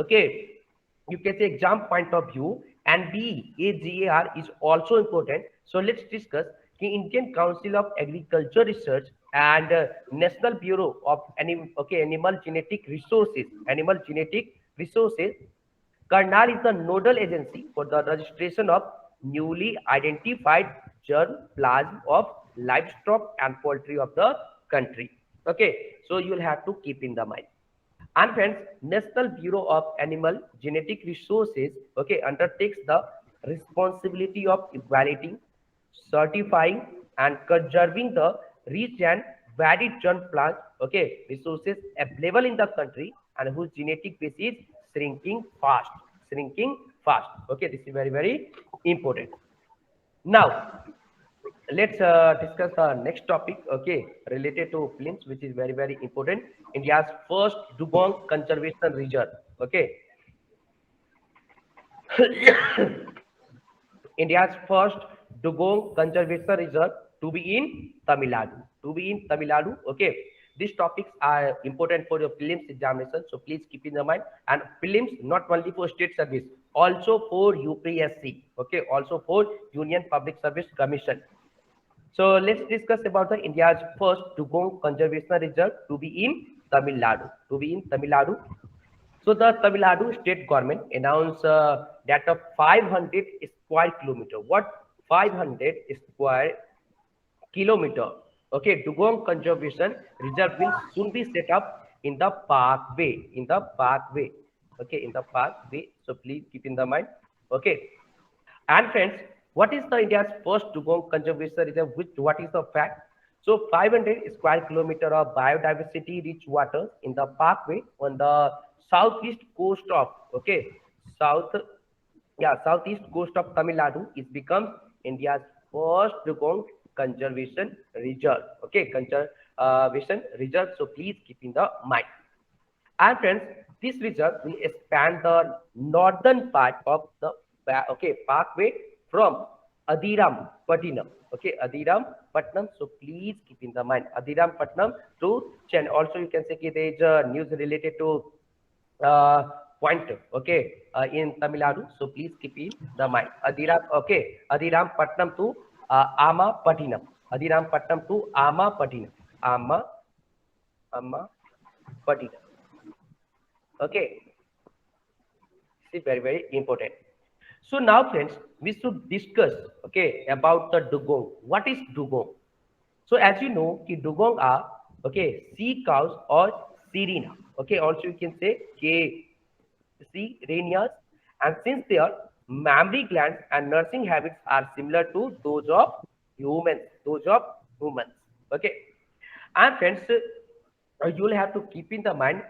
you can say exam point of view, and BAGAR is also important. So let's discuss the Indian Council of Agriculture Research and National Bureau of Animal Genetic Resources. Karnal is the nodal agency for the registration of newly identified germplasm of livestock and poultry of the country. Okay, so you will have to keep in the mind. And friends, National Bureau of Animal Genetic Resources, okay, undertakes the responsibility of evaluating, certifying, and conserving the rich and varied germplasm, okay, resources available in the country and whose genetic base is shrinking fast. Okay, this is very, very important. Now, let's discuss the next topic, okay, related to films, which is very, very important. India's first dugong conservation reserve, okay. India's first dugong conservation reserve to be in Tamil Nadu. Okay, these topics are important for your prelims examination, so please keep in the mind. And prelims not only for state service, also for UPSC, okay, also for Union Public Service Commission. So let's discuss about the India's first dugong conservation reserve to be in Tamil Nadu. So the Tamil Nadu state government announced that of 500 square kilometer. What 500 square kilometer? Okay, dugong conservation reserve will soon be set up in the parkway. Okay, in the parkway. So please keep in the mind. Okay. And friends, what is the India's first dugong conservation reserve? What is the fact? So 500 square kilometer of biodiversity rich water in the parkway on the southeast coast of southeast coast of Tamil Nadu is become India's first dugong conservation reserve. Okay, conservation reserve. So please keep in the mind. And friends, this reserve will expand the northern part of the parkway from Adiram Pattinam. Okay, Adiram Patnam. So please keep in the mind Adiram Patnam to Chennai. Also, you can say there is a news related to point. Okay, in Tamil Nadu. So please keep in the mind Adiram. Okay, Adiram Patnam to Ama Pattinam. Adiram Patnam to Ama Pattinam. Ama Pattinam. Okay, this is very, very important. So now, friends, we should discuss, okay, about the dugong. What is dugong? So as you know, the dugong are, okay, sea cows or sirena. Okay, also you can say sirenas. And since their mammary glands and nursing habits are similar to those of humans, okay. And friends, you will have to keep in the mind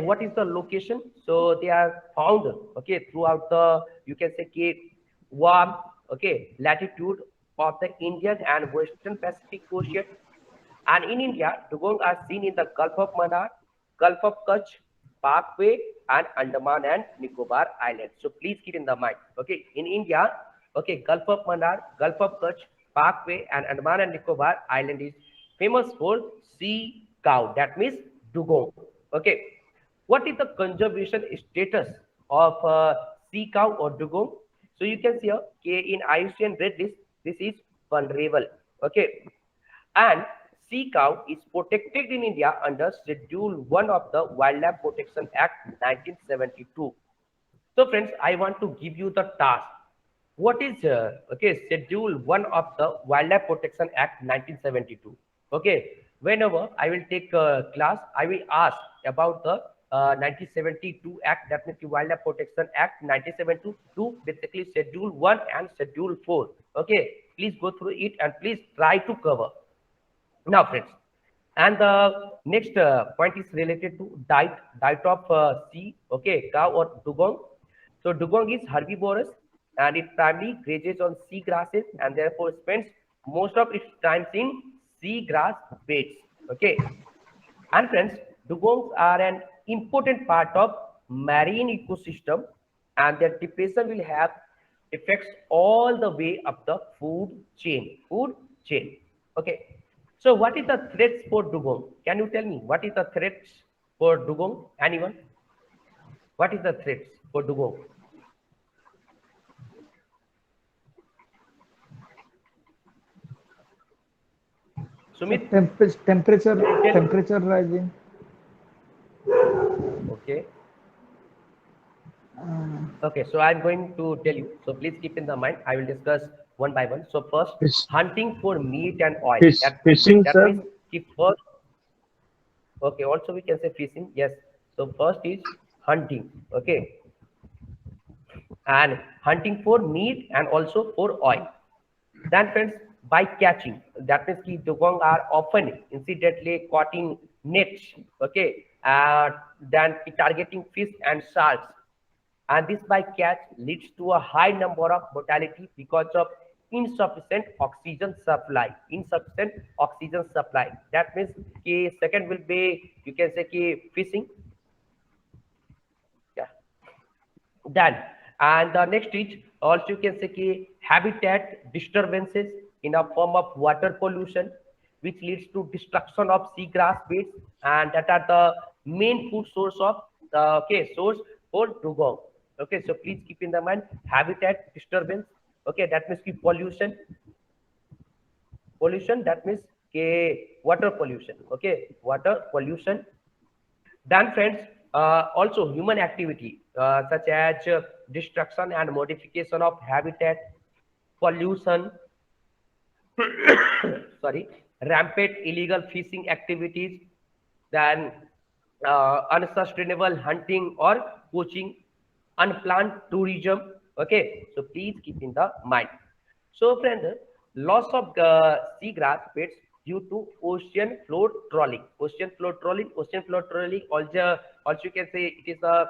what is the location. So they are found, okay, throughout the, you can say, warm, okay, latitude of the Indian and Western Pacific Ocean. And in India, dugong are seen in the Gulf of Mannar, Gulf of Kutch, Parkway, and Andaman and Nicobar Islands. So please keep in the mind. Okay, in India, okay, Gulf of Mannar, Gulf of Kutch, Parkway, and Andaman and Nicobar Island is famous for sea cow. That means dugong. Okay, what is the conservation status of sea cow or dugong? So you can see here in IUCN Red List, this is vulnerable. Okay, and sea cow is protected in India under Schedule 1 of the Wildlife Protection Act 1972. So friends, I want to give you the task. What is Schedule 1 of the Wildlife Protection Act 1972? Okay, whenever I will take a class, I will ask about the 1972 Act, that means the Wildlife Protection Act 1972, basically Schedule 1 and Schedule 4. Okay, please go through it and please try to cover. Now, friends, and the next point is related to diet of sea, okay, cow or dugong. So dugong is herbivorous and it primarily grazes on sea grasses and therefore spends most of its time in sea grass beds. Okay, and friends, dugongs are an important part of marine ecosystem and their depletion will have effects all the way up the food chain. Okay, so what is the threats for dugong? Can you tell me what is the threats for dugong? Anyone? What is the threats for dugong? Sumit, temperature rising. okay. Okay, so I'm going to tell you. So please keep in the mind. I will discuss one by one. So first, Fish, hunting for meat and oil. fishing, That sir. means keep first. Okay, also we can say fishing. Yes. So first is hunting. Okay, and hunting for meat and also for oil. Then friends, by catching, that means ki dugong are often incidentally caught in nets. Okay, then targeting fish and sharks, and this by catch leads to a high number of mortality because of insufficient oxygen supply. Insufficient oxygen supply. That means ki second will be, you can say ki fishing. Yeah. Then, and the next is also you can say ki habitat disturbances in a form of water pollution, which leads to destruction of seagrass beds, and that are the main food source of source for dugong. Okay, so please keep in the mind habitat disturbance. Okay, that means ki pollution. That means ki water pollution. Okay, water pollution. Then friends, also human activity such as destruction and modification of habitat, pollution, sorry, rampant illegal fishing activities, then unsustainable hunting or poaching, unplanned tourism. Okay, so please keep in the mind. So friends, loss of seagrass beds due to ocean floor trawling. Ocean floor trawling also you can say it is a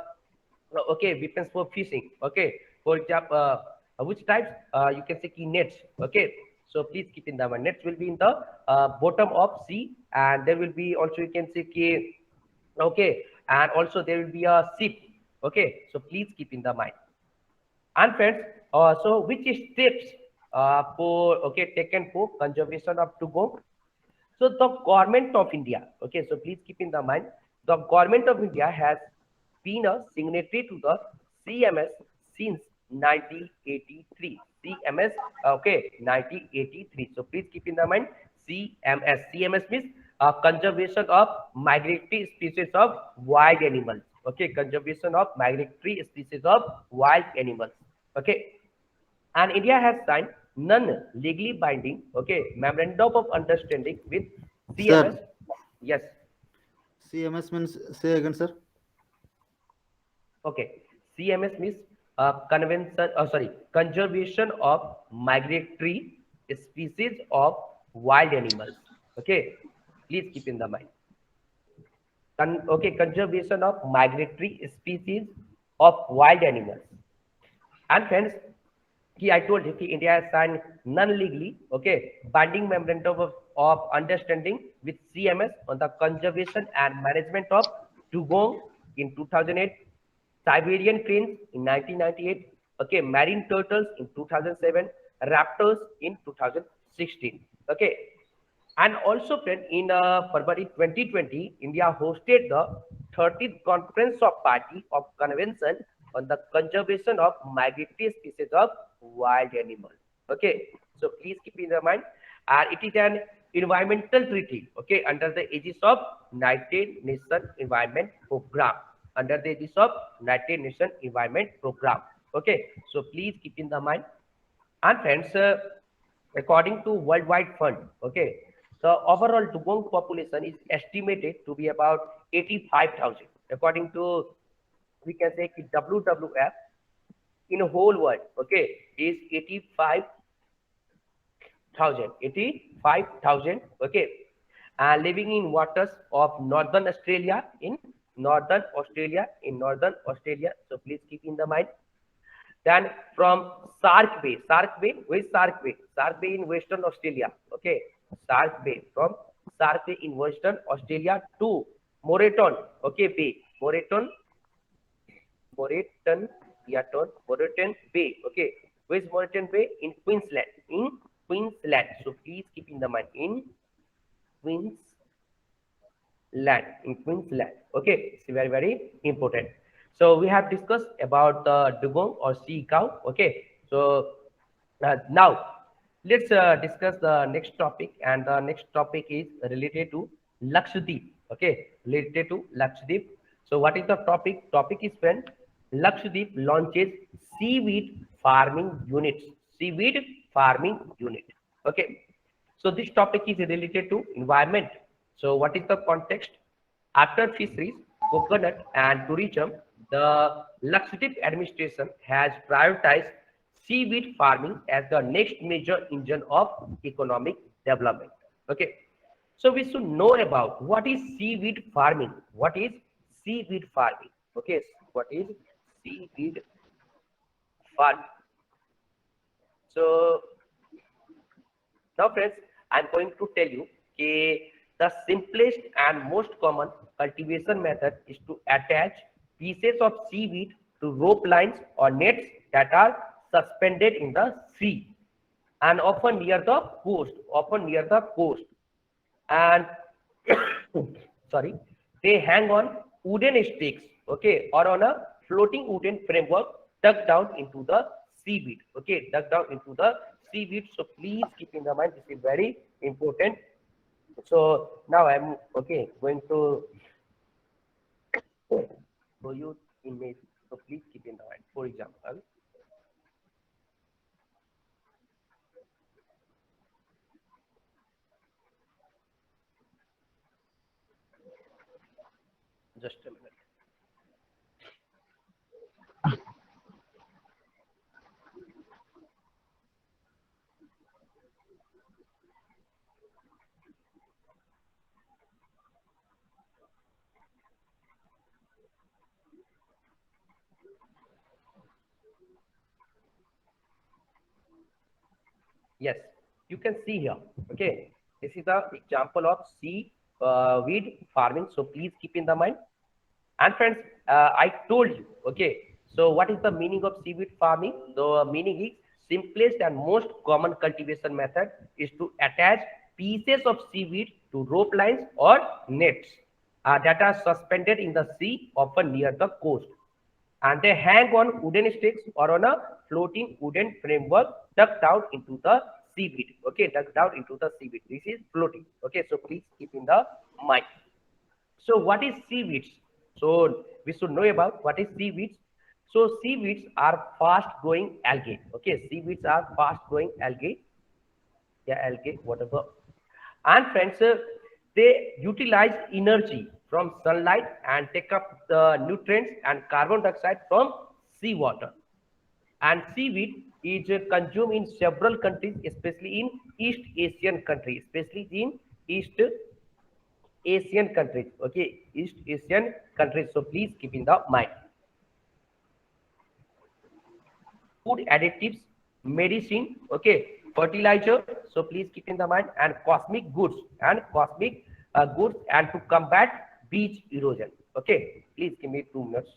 okay weapons for fishing. Okay, for example, which types you can say key nets. Okay, so please keep in the mind nets will be in the bottom of sea, and there will be also you can say key, okay, and also there will be a ship. Okay, so please keep in the mind. And friends, so which steps for okay taken for conservation of dugong? So the government of India, okay, so please keep in the mind, the government of India has been a signatory to the CMS since 1983. CMS, okay, 1983. So please keep in the mind CMS. CMS means conservation of migratory species of wild animals. Okay, conservation of migratory species of wild animals. Okay, and India has signed non-legally binding, okay, memorandum of understanding with CMS. Sir, Yes, CMS means, say again, sir. okay. CMS means convention, sorry, conservation of migratory species of wild animals. Okay, please keep in the mind. Okay, conservation of migratory species of wild animals. And friends, I told you India has signed non-legally, okay, binding memorandum of understanding with CMS on the conservation and management of dugong in 2008, Siberian cranes in 1998, okay, marine turtles in 2007, raptors in 2016, okay. And also, friend, in February 2020, India hosted the 30th Conference of Party of Convention on the Conservation of Migratory Species of Wild Animals. Okay, so please keep in mind, it is an environmental treaty, okay, under the aegis of United Nations Environment Program. Under the aegis of United Nations Environment Program. Okay, so please keep in the mind. And friends, according to Worldwide Fund, okay, the overall dugong population is estimated to be about 85,000. According to, we can say WWF, in the whole world, okay, is 85,000, okay, and living in waters of Northern Australia, So please keep in the mind. Then from Sark Bay, where is Sark Bay? Sark Bay in Western Australia. Okay, Sark Bay, from Sark Bay in Western Australia to Moreton. Okay, Bay, Moreton Bay. Okay, where is Moreton Bay? In Queensland. So please keep in the mind, in Queensland. Okay, it's very, very important. So we have discussed about the dugong or sea cow. Okay, so now let's discuss the next topic, and the next topic is related to Lakshadweep. Okay, related to Lakshadweep. So, what is the topic? Topic is when Lakshadweep launches seaweed farming units. Seaweed farming unit. Okay, so this topic is related to environment. So, what is the context? After fisheries, coconut, and tourism, the Lakshadweep administration has prioritized seaweed farming as the next major engine of economic development. Okay, so we should know about what is seaweed farming. What is seaweed farming? Okay, what is seaweed farming? So now, friends, I'm going to tell you the simplest and most common cultivation method is to attach pieces of seaweed to rope lines or nets that are suspended in the sea and often near the coast. And sorry, they hang on wooden sticks, okay, or on a floating wooden framework dug down into the seaweed, okay, dug down into the seaweed. So please keep in the mind, this is very important. So now I'm going to show you image. So please keep in the mind. For example, just a minute. Yes, you can see here. Okay, this is the example of weed farming. So please keep in the mind. And friends, I told you. Okay, so what is the meaning of seaweed farming? The meaning is simplest and most common cultivation method is to attach pieces of seaweed to rope lines or nets that are suspended in the sea, often near the coast, and they hang on wooden sticks or on a floating wooden framework dug down into the seaweed. Okay, dug down into the seaweed. This is floating. Okay, so please keep in the mind. So what is seaweeds? So we should know about what is seaweeds. So seaweeds are fast growing algae. Okay, seaweeds are fast growing algae. Yeah, algae, whatever. And friends, they utilize energy from sunlight and take up the nutrients and carbon dioxide from seawater. And seaweed is consumed in several countries, especially in East Asian countries, okay, East Asian countries. So please keep in the mind. Food additives, medicine, okay, fertilizer. So please keep in the mind, and cosmic goods and to combat beach erosion. Okay, please give me 2 minutes.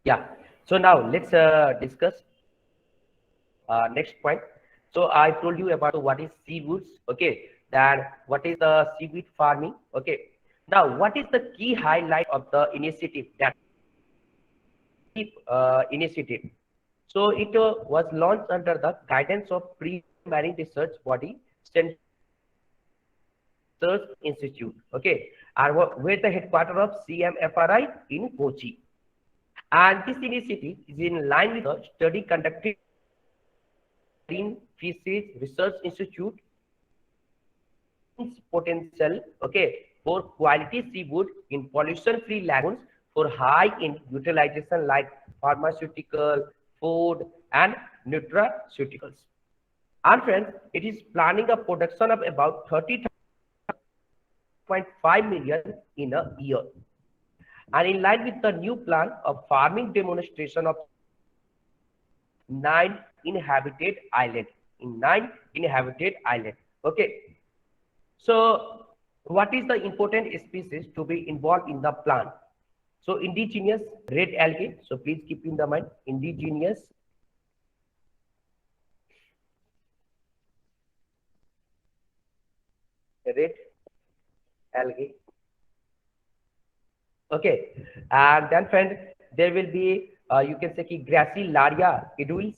Yeah. So now let's discuss next point. So I told you about what is seaweeds. Okay. Then what is the seaweed farming? Okay. Now what is the key highlight of the initiative that initiative? So it was launched under the guidance of pre-marine research body, Central Research Institute. Okay. And where the headquarters of CMFRI in Kochi. And this initiative is in line with the study conducted in Fisheries Research Institute potential, okay, for quality seafood in pollution-free lagoons for high-end utilization like pharmaceutical, food, and nutraceuticals. And friends, it is planning a production of about 30.5 million in a year. And in line with the new plan of farming demonstration of 9 inhabited island in 9 inhabited island. Okay, so what is the important species to be involved in the plan? So indigenous red algae, so please keep in the mind indigenous red algae. Okay, and then friend, there will be you can say Gracilaria edulis.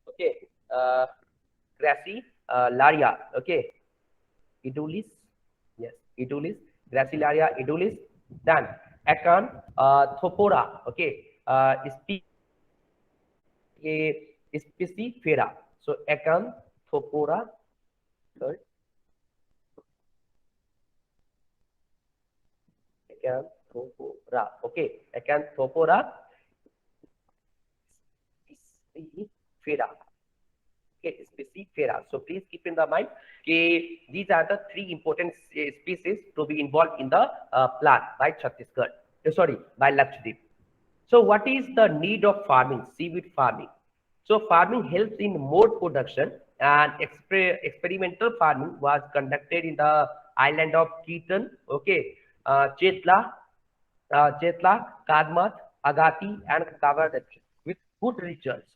Okay, Gracilaria. Okay, edulis. Yes, edulis. Gracilaria edulis. Then Acanthopora. Okay, Spicifera. So Acanthopora. Sorry. Acanthopora. Okay, Acanthopora spicifera. Okay, spicifera. So please keep in the mind, okay, these are the 3 important species to be involved in the plan by Chhattisgarh. Sorry, by Lakshadweep. So what is the need of farming, seaweed farming? So farming helps in more production, and experimental farming was conducted in the island of Keetan, okay, Chetla, Kadmat, Agati, and Kavadat with good results.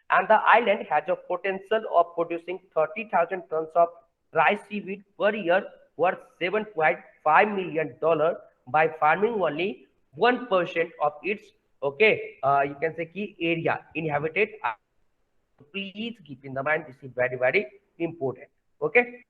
And the island has a potential of producing 30,000 tons of dry seaweed per year worth $7.5 million by farming only 1% of its, okay, you can say key area inhabited. Please keep in the mind, this is very, very important. Okay.